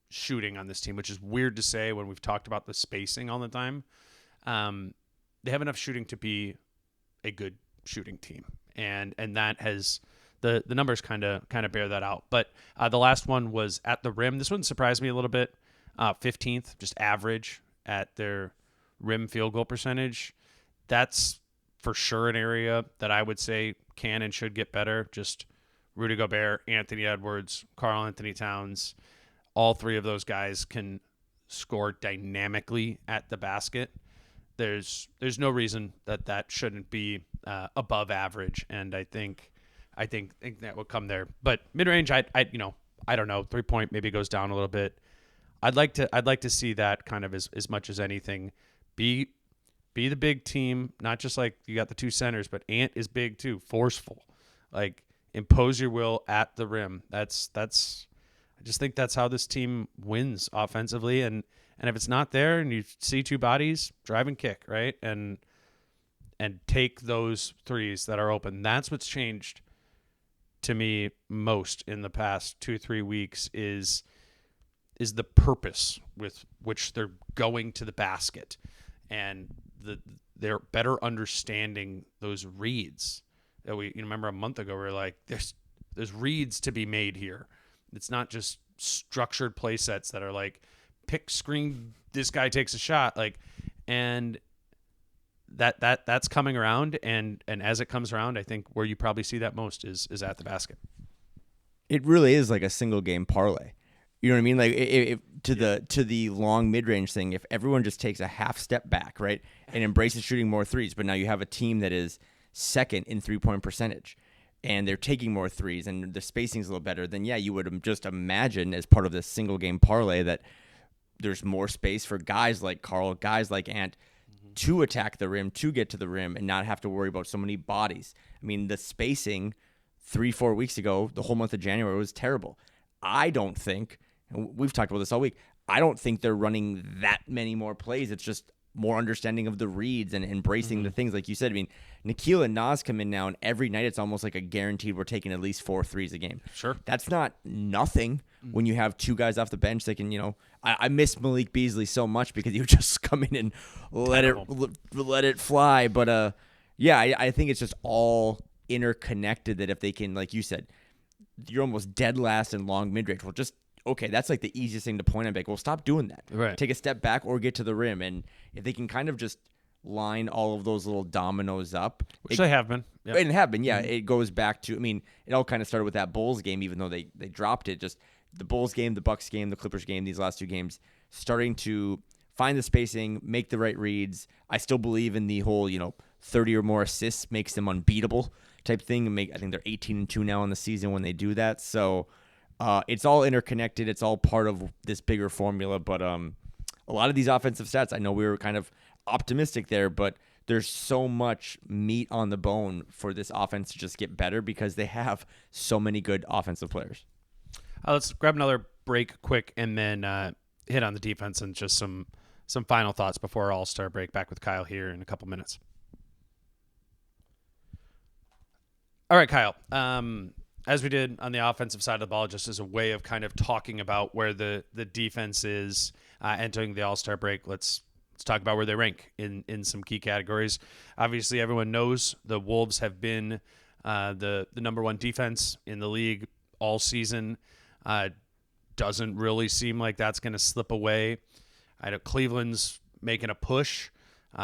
A: shooting on this team, which is weird to say when we've talked about the spacing all the time. They have enough shooting to be a good shooting team, and that has the numbers kind of bear that out. But the last one was at the rim. This one surprised me a little bit. 15th, just average at their rim field goal percentage. That's for sure an area that I would say can and should get better. Just Rudy Gobert, Anthony Edwards, Karl Anthony Towns, all 3 of those guys can score dynamically at the basket. There's no reason that shouldn't be above average, and I think that will come there. But mid-range, I don't know, 3-point maybe goes down a little bit. I'd like to see that kind of as much as anything. Be the big team, not just like you got the 2 centers, but Ant is big too, forceful. Like, impose your will at the rim. That's I just think that's how this team wins offensively, and if it's not there and you see 2 bodies, drive and kick, right? And take those threes that are open. That's what's changed to me most in the past 2-3 weeks is the purpose with which they're going to the basket, and they're better understanding those reads that we remember a month ago. We were like, there's reads to be made here. It's not just structured play sets that are like pick screen, this guy takes a shot, like, and that's coming around, and as it comes around, I think where you probably see that most is at the basket.
B: It really is like a single game parlay. You know what I mean? Like to the long mid-range thing, if everyone just takes a half step back, right, and embraces shooting more threes, but now you have a team that is second in 3-point percentage, and they're taking more threes, and the spacing's a little better, then yeah, you would just imagine as part of this single game parlay that there's more space for guys like Carl, guys like Ant, to attack the rim, to get to the rim, and not have to worry about so many bodies. I mean, the spacing 3-4 weeks ago, the whole month of January, was terrible. I don't think, and we've talked about this all week, I don't think they're running that many more plays. It's just more understanding of the reads and embracing the things like you said. I mean, Nikhil and Nas come in now, and every night it's almost like a guaranteed we're taking at least 4 threes a game.
A: Sure.
B: That's not nothing when you have 2 guys off the bench that can, I miss Malik Beasley so much because he would just come in and let it fly. But yeah, I think it's just all interconnected, that if they can, like you said, you're almost dead last in long mid-range. Well, just, okay, that's like the easiest thing to point at. Like, well, stop doing that.
A: Right.
B: Take a step back or get to the rim. And if they can kind of just line all of those little dominoes up.
A: Which they have been. Yep.
B: And have been, yeah. It goes back to, I mean, it all kind of started with that Bulls game, even though they dropped it. Just the Bulls game, the Bucks game, the Clippers game, these last 2 games, starting to find the spacing, make the right reads. I still believe in the whole, 30 or more assists makes them unbeatable type thing. I think they're 18-2 now in the season when they do that. So it's all interconnected. It's all part of this bigger formula. But a lot of these offensive stats, I know we were kind of optimistic there, but there's so much meat on the bone for this offense to just get better because they have so many good offensive players.
A: Let's grab another break quick and then hit on the defense and just some final thoughts before our All-Star break. Back with Kyle here in a couple minutes. All right, Kyle. As we did on the offensive side of the ball, just as a way of kind of talking about where the defense is entering the All-Star break, let's talk about where they rank in some key categories. Obviously, everyone knows the Wolves have been the number 1 defense in the league all season. Doesn't really seem like that's going to slip away. I know Cleveland's making a push.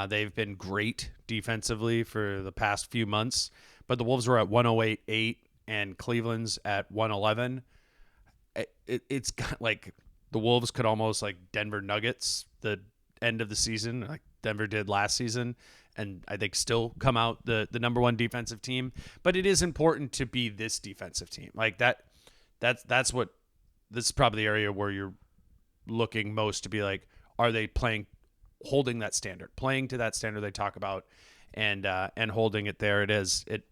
A: They've been great defensively for the past few months, but the Wolves were at 108.8 and Cleveland's at 111. It's got like the Wolves could almost like Denver Nuggets the end of the season, like Denver did last season, and I think still come out the number one defensive team. But it is important to be this defensive team. Like that's what this is probably the area where you're looking most to be like, are they holding that standard, playing to that standard they talk about, and holding it there. It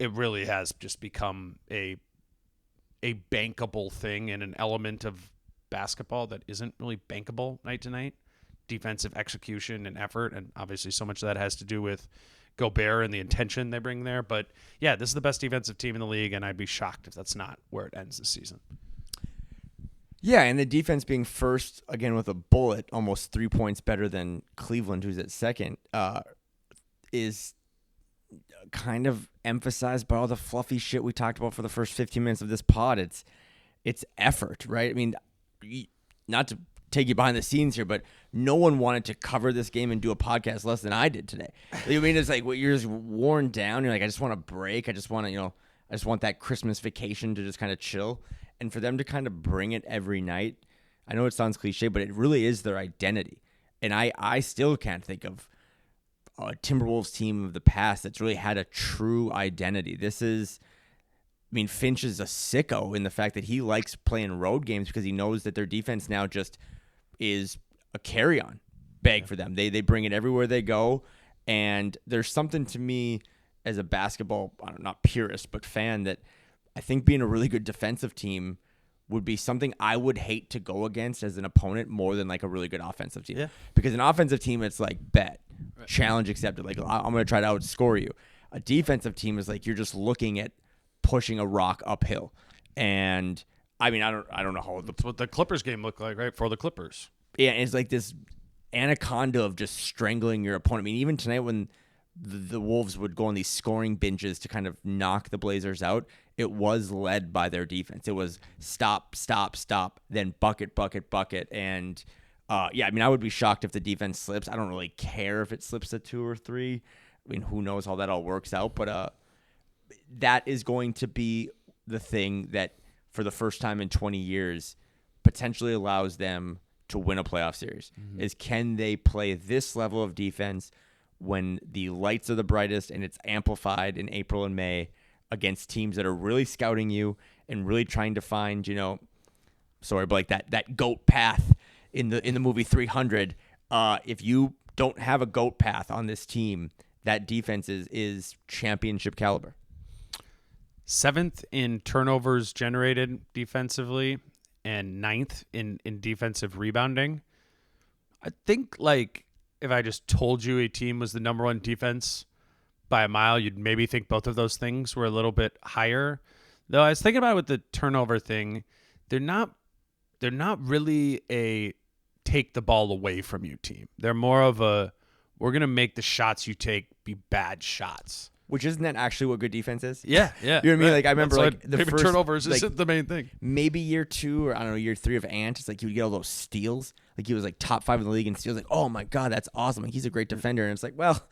A: really has just become a bankable thing and an element of basketball that isn't really bankable night to night. Defensive execution and effort, and obviously so much of that has to do with Gobert and the intention they bring there. But yeah, this is the best defensive team in the league, and I'd be shocked if that's not where it ends this season.
B: Yeah, and the defense being first, again, with a bullet, almost 3 points better than Cleveland, who's at second, is kind of emphasized by all the fluffy shit we talked about for the first 15 minutes of this pod. It's effort, right? I mean, not to take you behind the scenes here, but no one wanted to cover this game and do a podcast less than I did today. I mean, it's like you're just worn down. You're like, I just want a break. I just want to, I just want that Christmas vacation to just kind of chill. And for them to kind of bring it every night, I know it sounds cliche, but it really is their identity. And I still can't think of a Timberwolves team of the past that's really had a true identity. Finch is a sicko in the fact that he likes playing road games because he knows that their defense now just is a carry-on bag for them. They bring it everywhere they go. And there's something to me as a basketball, not purist, but fan, that I think being a really good defensive team would be something I would hate to go against as an opponent more than like a really good offensive team.
A: Yeah.
B: Because an offensive team, it's like bet, challenge accepted. Like, I'm going to try to outscore you. A defensive team is like you're just looking at pushing a rock uphill. And I mean, I don't know how
A: That's what the Clippers game looked like, right? For the Clippers.
B: Yeah, it's like this anaconda of just strangling your opponent. I mean, even tonight when the Wolves would go on these scoring binges to kind of knock the Blazers out, it was led by their defense. It was stop, stop, stop, then bucket, bucket, bucket. And I would be shocked if the defense slips. I don't really care if it slips to 2 or 3. I mean, who knows how that all works out. But that is going to be the thing that, for the first time in 20 years, potentially allows them to win a playoff series. Is can they play this level of defense when the lights are the brightest and it's amplified in April and May against teams that are really scouting you and really trying to find, that GOAT path in the movie 300. If you don't have a GOAT path on this team, that defense is championship caliber.
A: 7th in turnovers generated defensively and 9th in defensive rebounding. I think, like, if I just told you a team was the number one defense by a mile, you'd maybe think both of those things were a little bit higher. Though I was thinking about it with the turnover thing, they're not really a take the ball away from you team. They're more of a, we're going to make the shots you take be bad shots.
B: Which, isn't that actually what good defense is?
A: Yeah.
B: You know what I mean? Like, I remember
A: the first turnovers isn't the main thing.
B: Maybe year 2 or year 3 of Ant, it's like he would get all those steals. Like, he was like top 5 in the league in steals. Like, oh my God, that's awesome. Like, he's a great defender. And it's like, well,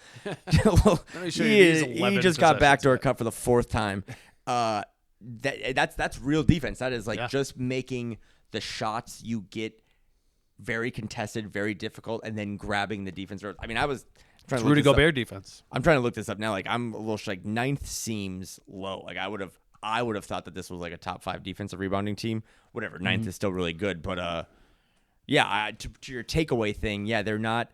B: he just got backdoor cut for the 4th time. That's real defense. That is just making the shots you get very contested, very difficult, and then grabbing the defense. I mean, it's
A: Rudy Gobert defense.
B: I'm trying to look this up now. Like, I'm a little like 9th seems low. Like, I would have thought that this was like a top 5 defensive rebounding team. Whatever, 9th is still really good. But to your takeaway thing, they're not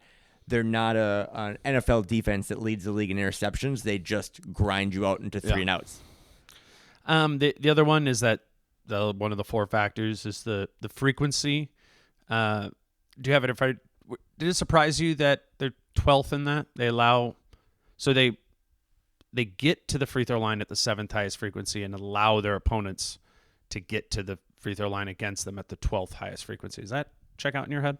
B: an NFL defense that leads the league in interceptions. They just grind you out into 3 and outs.
A: The other one is that one of the 4 factors is the frequency. Do you have it? Did it surprise you that they're 12th in that? They get to the free throw line at the 7th highest frequency and allow their opponents to get to the free throw line against them at the 12th highest frequency. Does that check out in your head?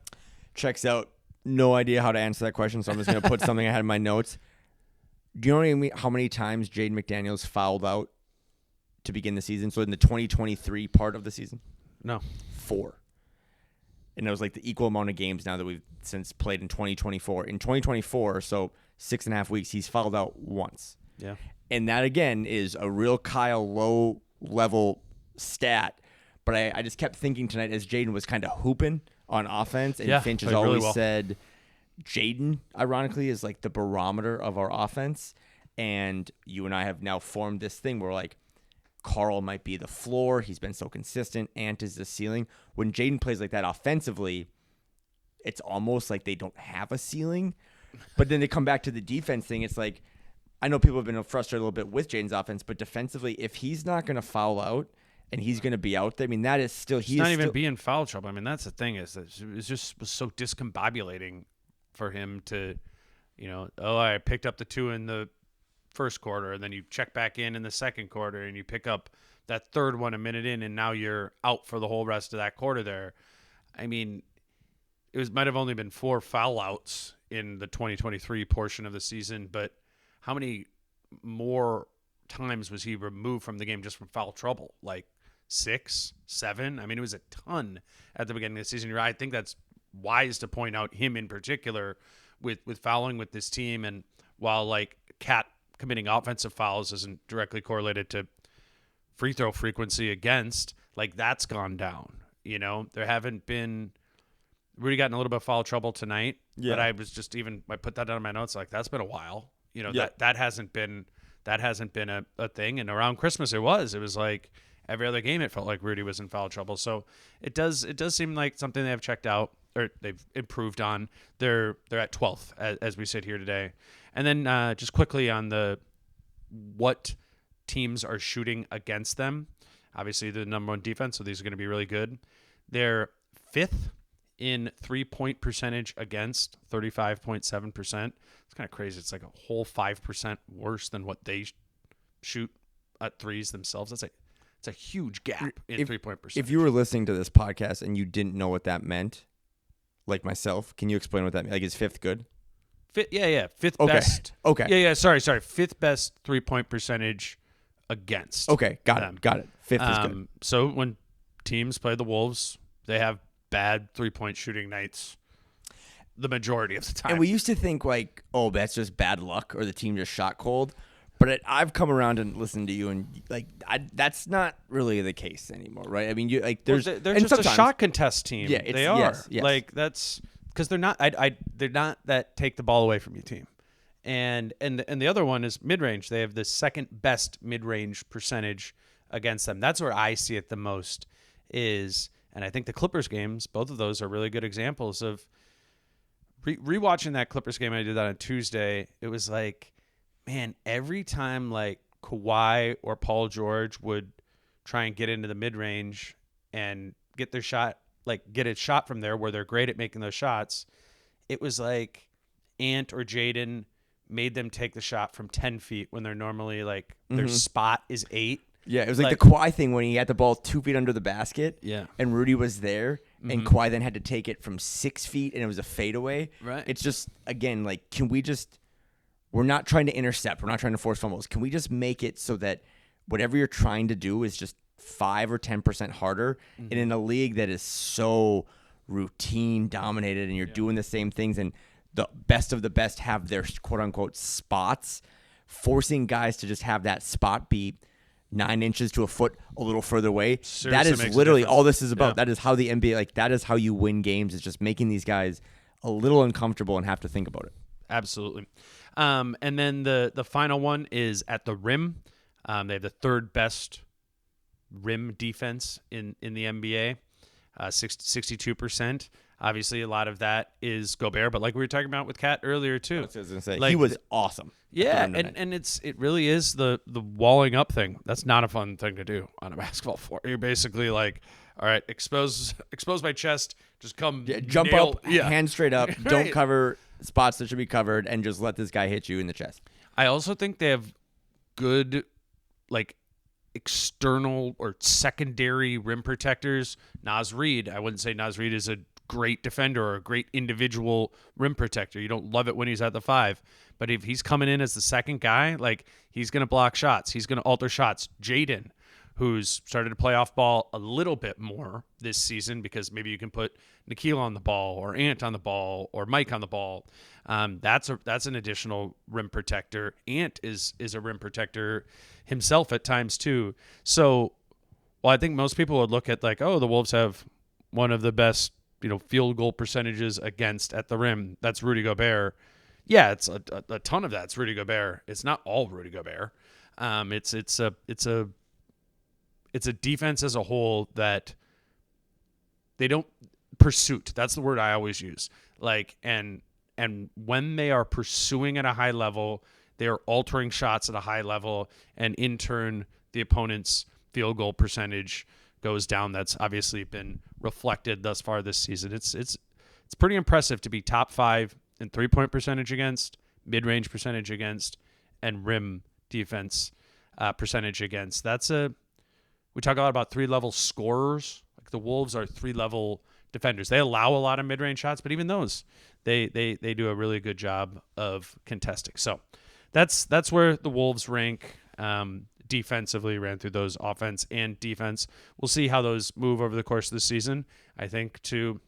B: Checks out. No idea how to answer that question, so I'm just going to put something I had in my notes. Do you know how many times Jaden McDaniels fouled out to begin the season? So in the 2023 part of the season?
A: No.
B: 4. And it was like the equal amount of games now that we've since played in 2024. In 2024, so 6.5 weeks, he's fouled out once.
A: Yeah.
B: And that, again, is a real Kyle low-level stat. But I just kept thinking tonight as Jaden was kind of hooping on offense, and Finch has always said Jaden, ironically, is like the barometer of our offense. And you and I have now formed this thing where, like, Carl might be the floor. He's been so consistent. Ant is the ceiling. When Jaden plays like that offensively, it's almost like they don't have a ceiling. But then they come back to the defense thing. It's like, I know people have been frustrated a little bit with Jaden's offense, but defensively, if he's not going to foul out and he's going to be out there, I mean, that is still...
A: He's not even being foul trouble. I mean, that's the thing, is that it just was so discombobulating for him to, I picked up the 2 in the first quarter, and then you check back in the second quarter, and you pick up that third one a minute in, and now you're out for the whole rest of that quarter there. I mean, might have only been 4 foul outs in the 2023 portion of the season, but how many more times was he removed from the game just from foul trouble? Like 6, 7? I mean, it was a ton at the beginning of the season. I think that's wise to point out him in particular with fouling with this team. And while like Cat committing offensive fouls isn't directly correlated to free throw frequency against, like, that's gone down. There haven't been... Rudy got in a little bit of foul trouble tonight, but I put that down in my notes, like, that's been a while. That hasn't been a thing. And around Christmas it was like every other game it felt like Rudy was in foul trouble. So it does seem like something they have checked out, or they've improved on. They're at 12th as we sit here today. And then just quickly on what teams are shooting against them. Obviously the number 1 defense, so these are going to be really good. They're 5th in 3-point percentage against, 35.7%. It's kind of crazy. It's like a whole 5% worse than what they shoot at threes themselves. It's a huge gap in 3-point percentage.
B: If you were listening to this podcast and you didn't know what that meant, like myself, can you explain what that means? Like, is 5th good?
A: Yeah. 5th best.
B: Okay.
A: Yeah. Sorry. 5th best 3-point percentage against.
B: Okay. Got it. 5th is good.
A: So when teams play the Wolves, they have bad 3-point shooting nights the majority of the time.
B: And we used to think like, oh, that's just bad luck or the team just shot cold. But I've come around and listened to you, and like that's not really the case anymore, right? I mean, you like they're
A: just a shot contest team. Yeah, they are.
B: Yes.
A: Like that's because they're not. They're not that take the ball away from you team. And the other one is mid range. They have the second best mid range percentage against them. That's where I see it the most. And I think the Clippers games, both of those are really good examples of rewatching that Clippers game. I did that on Tuesday. It was like, man, every time like Kawhi or Paul George would try and get into the mid-range and get their shot, like get a shot from there where they're great at making those shots, it was like Ant or Jaden made them take the shot from 10 feet when they're normally like their spot is 8.
B: Yeah, it was like the Kawhi thing when he had the ball 2 feet under the basket.
A: Yeah.
B: And Rudy was there, and Kawhi then had to take it from 6 feet, and it was a fadeaway.
A: Right.
B: It's just, again, like, we're not trying to intercept. We're not trying to force fumbles. Can we just make it so that whatever you're trying to do is just 5 or 10% harder? And in a league that is so routine dominated, and you're doing the same things, and the best of the best have their quote-unquote spots, forcing guys to just have that spot be 9 inches to a foot a little further away. That is literally all this is about. Yeah. That is how the NBA, like, that is how you win games, is just making these guys a little uncomfortable and have to think about it.
A: Absolutely. And then the final one is at the rim. They have the third best rim defense in the NBA, 62%. Obviously, a lot of that is Gobert, but like we were talking about with Kat earlier too.
B: That's what I was gonna say.
A: Like,
B: he was awesome.
A: Yeah, and it really is the walling up thing. That's not a fun thing to do on a basketball floor. You're basically like, all right, expose my chest, just come
B: jump up, hand straight up, don't cover spots that should be covered, and just let this guy hit you in the chest.
A: I also think they have good, like, external or secondary rim protectors. Naz Reid, I wouldn't say Naz Reid is a great defender or a great individual rim protector. You don't love it when he's at the 5, but if he's coming in as the second guy, like, he's going to block shots. He's going to alter shots. Jaden, who's started to play off ball a little bit more this season because maybe you can put Nikhil on the ball or Ant on the ball or Mike on the ball. That's an additional rim protector. Ant is a rim protector himself at times too. So, well, I think most people would look at like, oh, the Wolves have one of the best, field goal percentages against at the rim. That's Rudy Gobert. Yeah, it's a ton of that's Rudy Gobert. It's not all Rudy Gobert. It's a defense as a whole that they don't pursuit. That's the word I always use. Like, and when they are pursuing at a high level, they are altering shots at a high level, and in turn, the opponent's field goal percentage goes down. That's obviously been reflected thus far this season. It's pretty impressive to be top 5 in 3-point percentage against, mid-range percentage against, and rim defense percentage against. We talk a lot about 3-level scorers. Like the Wolves are 3-level defenders. They allow a lot of mid-range shots, but even those, they do a really good job of contesting. So that's where the Wolves rank defensively. Ran through those offense and defense. We'll see how those move over the course of the season. I think to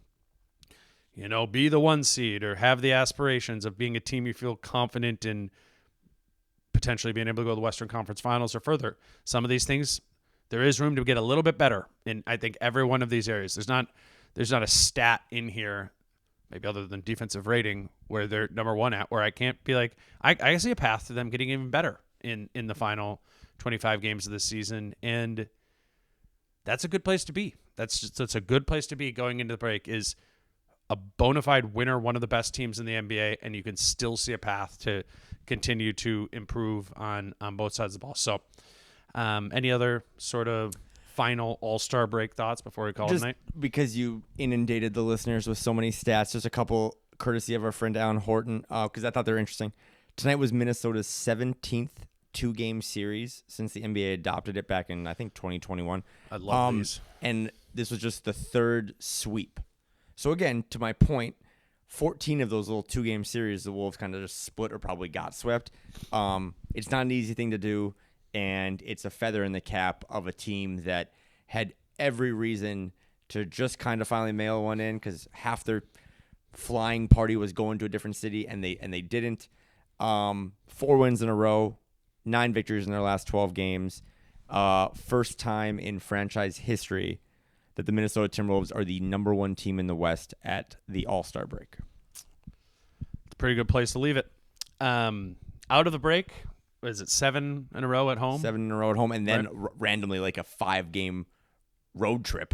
A: be the 1 seed or have the aspirations of being a team you feel confident in potentially being able to go to the Western Conference Finals or further. Some of these things, there is room to get a little bit better in, I think, every one of these areas. There's not a stat in here, maybe other than defensive rating, where they're number 1 at, where I can't be like, I see a path to them getting even better in the final 25 games of this season. And that's a good place to be. That's a good place to be going into the break, is a bona fide winner, one of the best teams in the NBA, and you can still see a path to continue to improve on both sides of the ball. So any other sort of final All-Star break thoughts before we call it a night?
B: Because you inundated the listeners with so many stats, just a couple courtesy of our friend Alan Horton, because I thought they were interesting. Tonight was Minnesota's 17th 2-game series since the NBA adopted it back in, I think, 2021.
A: I love these.
B: And this was just the 3rd sweep. So again, to my point, 14 of those little 2-game series, the Wolves kind of just split or probably got swept. It's not an easy thing to do, and it's a feather in the cap of a team that had every reason to just kind of finally mail one in because half their flying party was going to a different city, and they didn't. 4 wins in a row, 9 victories in their last 12 games. First time in franchise history that the Minnesota Timberwolves are the number 1 team in the West at the All-Star break.
A: It's a pretty good place to leave it. Out of the break, is it 7 in a row at home?
B: 7 in a row at home, and then randomly like a 5-game road trip.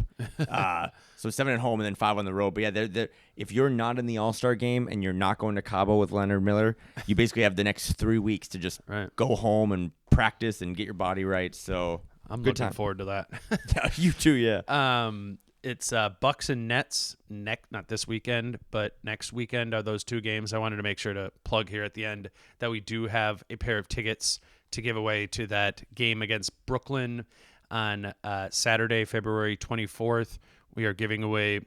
B: So 7 at home and then 5 on the road. But yeah, they're, if you're not in the All-Star game and you're not going to Cabo with Leonard Miller, you basically have the next 3 weeks to just go home and practice and get your body right. So
A: I'm looking forward to that.
B: Yeah, you too, yeah.
A: It's Bucks and Nets not this weekend, but next weekend are those 2 games. I wanted to make sure to plug here at the end that we do have a pair of tickets to give away to that game against Brooklyn on Saturday, February 24th. We are giving away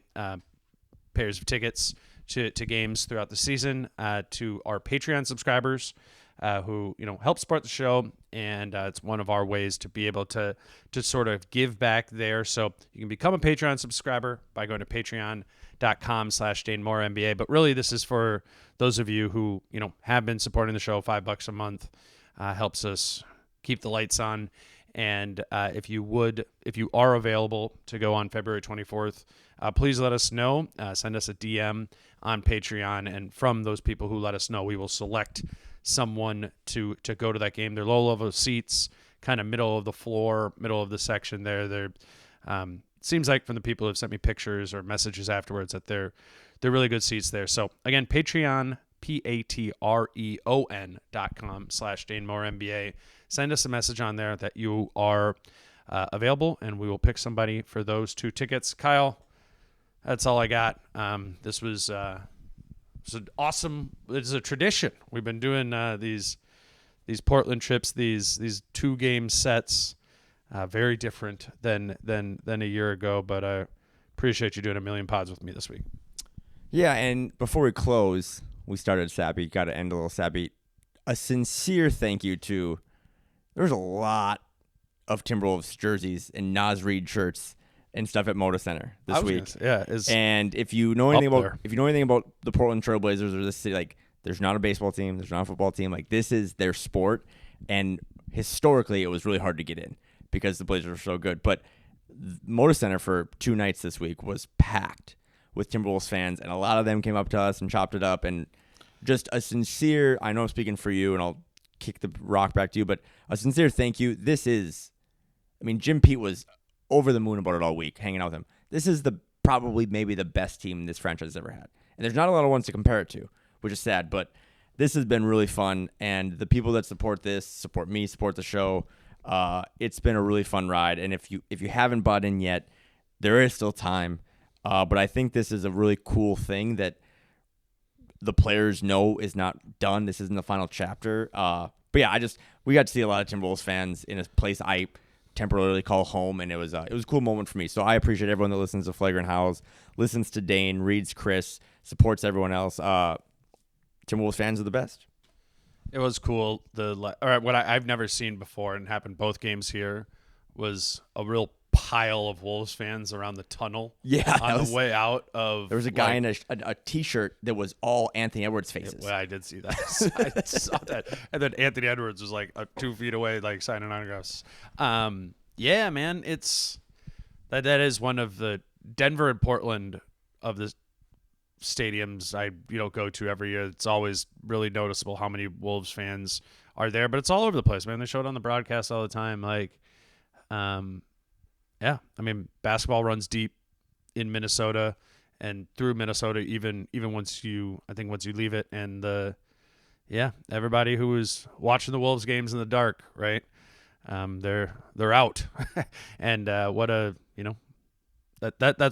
A: pairs of tickets to games throughout the season to our Patreon subscribers who help support the show, and it's one of our ways to be able to sort of give back there. So you can become a Patreon subscriber by going to patreon.com/DaneMooreNBA. But really, this is for those of you who have been supporting the show. $5 a month helps us keep the lights on. And if you are available to go on February 24th, please let us know. Send us a DM on Patreon, and from those people who let us know, we will select someone to go to that game. They're low-level seats, kind of middle of the floor, middle of the section there. They're seems like from the people who have sent me pictures or messages afterwards that they're really good seats there. So again, Patreon, patreon.com/DaneMooreNBA. Send us a message on there that you are available, and we will pick somebody for those 2 tickets. Kyle, that's all I got. This was an awesome. It's a tradition. We've been doing these Portland trips, these 2-game sets. Very different than a year ago, but I appreciate you doing a million pods with me this week.
B: Yeah, and before we close, we started sappy. Got to end a little sappy. A sincere thank you to. There's a lot of Timberwolves jerseys and Nas Reed shirts and stuff at Moda Center this week. And if you know anything about the Portland Trailblazers or this city, like there's not a baseball team, there's not a football team, like this is their sport. And historically, it was really hard to get in because the Blazers are so good. But Moda Center for 2 nights this week was packed with Timberwolves fans, and a lot of them came up to us and chopped it up. And just a sincere, I know I'm speaking for you, and I'll kick the rock back to you, but a sincere thank you. Jim Pete was over the moon about it all week, hanging out with him. This is maybe the best team this franchise has ever had. And there's not a lot of ones to compare it to, which is sad, but this has been really fun. And the people that support this, support me, support the show. It's been a really fun ride. And if you haven't bought in yet, there is still time. But I think this is a really cool thing that the players know is not done. This isn't the final chapter. But yeah, we got to see a lot of Timberwolves fans in a place I temporarily call home, and it was a cool moment for me. So I appreciate everyone that listens to Flagrant Howls, listens to Dane, reads Chris, supports everyone else. Timberwolves fans are the best.
A: It was cool. What I've never seen before, and happened both games here, was a real pile of Wolves fans around the tunnel.
B: Yeah,
A: on the way out of.
B: There was a guy in a T-shirt that was all Anthony Edwards faces.
A: I did see that. I saw that, and then Anthony Edwards was like 2 feet away, like signing autographs. Yeah, man, it's that is one of the Denver and Portland of the stadiums I go to every year. It's always really noticeable how many Wolves fans are there, but it's all over the place, man. They show it on the broadcast all the time. Yeah, basketball runs deep in Minnesota and through Minnesota, even once you leave it. And everybody who was watching the Wolves games in the dark, right? They're out, and that's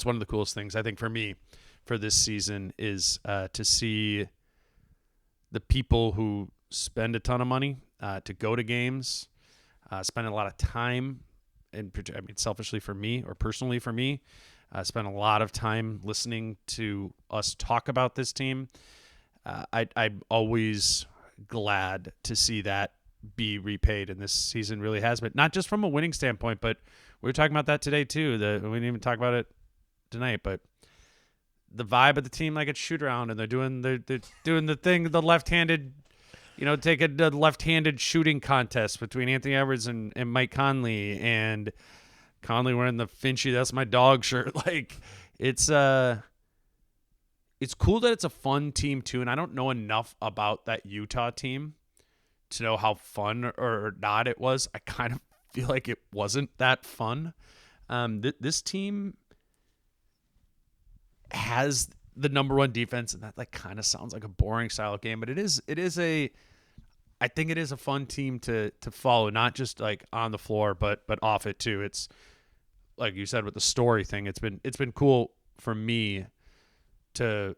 A: one of the coolest things I think for me for this season is to see the people who spend a ton of money to go to games, spend a lot of time. Selfishly for me or personally for me, I spent a lot of time listening to us talk about this team. I'm always glad to see that be repaid, and this season really has been. Not just from a winning standpoint, but we were talking about that today too. We didn't even talk about it tonight, but the vibe of the team, like it's shoot around, and they're doing the thing, the left-handed. Take a left-handed shooting contest between Anthony Edwards and Mike Conley, and Conley wearing the Finchy "That's my dog" shirt. Like, it's cool that it's a fun team too. And I don't know enough about that Utah team to know how fun or not it was. I kind of feel like it wasn't that fun. This team has the number one defense, and that kind of sounds like a boring style game, but I think it is a fun team to follow, not just like on the floor, but off it too. It's like you said with the story thing. It's been cool for me to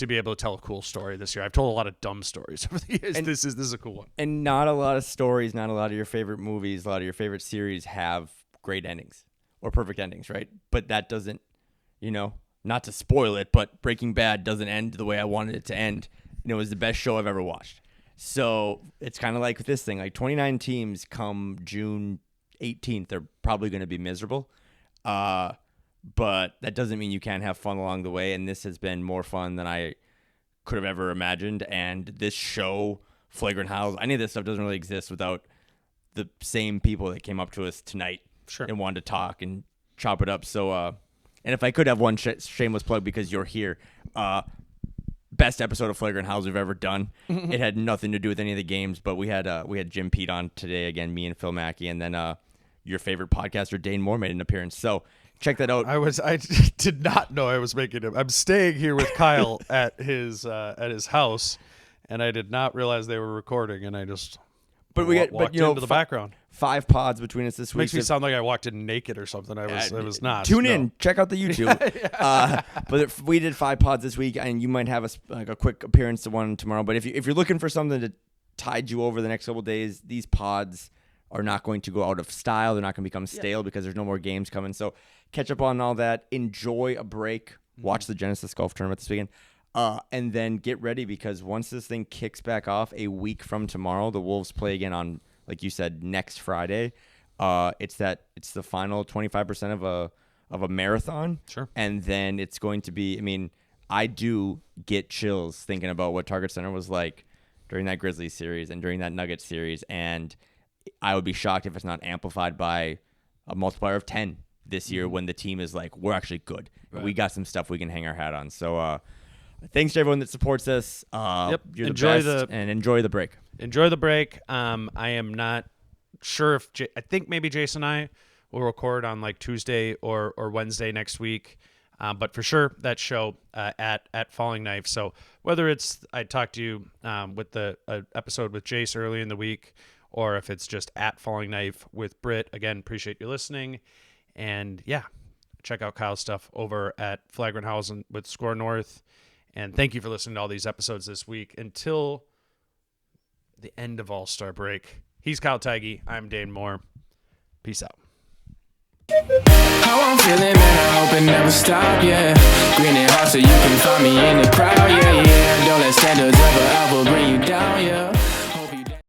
A: be able to tell a cool story this year. I've told a lot of dumb stories over the years. And this is a cool one. And
B: not a lot of stories, not a lot of your favorite movies, a lot of your favorite series have great endings or perfect endings, right? But that doesn't, not to spoil it, but Breaking Bad doesn't end the way I wanted it to end. It was the best show I've ever watched. So it's kind of like this thing, like 29 teams come June 18th, they're probably going to be miserable. But that doesn't mean you can't have fun along the way. And this has been more fun than I could have ever imagined. And this show, Flagrant Howls, any of this stuff doesn't really exist without the same people that came up to us tonight and wanted to talk and chop it up. So, and if I could have one shameless plug because you're here, best episode of Flagrant Howls we've ever done. It had nothing to do with any of the games, but we had Jim Pete on today again, me and Phil Mackey, and then your favorite podcaster Dane Moore made an appearance. So check that out.
A: I did not know I was making him. I'm staying here with Kyle at his house, and I did not realize they were recording, and I just walked into the background.
B: 5 pods between us this week.
A: Makes me sound like I walked in naked or something. I was not.
B: Tune in. Check out the YouTube. But we did 5 pods this week, and you might have a quick appearance to one tomorrow. But if you're looking for something to tide you over the next couple of days, these pods are not going to go out of style. They're not going to become stale because there's no more games coming. So catch up on all that. Enjoy a break. Watch the Genesis Golf Tournament this weekend. And then get ready because once this thing kicks back off a week from tomorrow, the Wolves play again on, like you said, next Friday. It's the final 25% of a marathon.
A: Sure.
B: And then it's going to be, I mean, I do get chills thinking about what Target Center was like during that Grizzlies series and during that Nuggets series. And I would be shocked if it's not amplified by a multiplier of 10 this year when the team is like, we're actually good. Right. We got some stuff we can hang our hat on. So thanks to everyone that supports us. You're the best, and enjoy the break.
A: Enjoy the break. I am not sure if I think maybe Jason and I will record on like Tuesday or Wednesday next week. But for sure, that show at Falling Knife. So whether it's I talked to you with the episode with Jace early in the week, or if it's just at Falling Knife with Britt, again, appreciate you listening. And yeah, check out Kyle's stuff over at Flagrant House with Score North. And thank you for listening to all these episodes this week. Until the end of All-Star break, he's Kyle Theige. I'm Dane Moore. Peace out.
C: How I'm feeling, man, I hope it never stop, yeah. Green and hot so you can find me in the crowd, yeah, yeah. Don't let standards ever bring you down, yeah.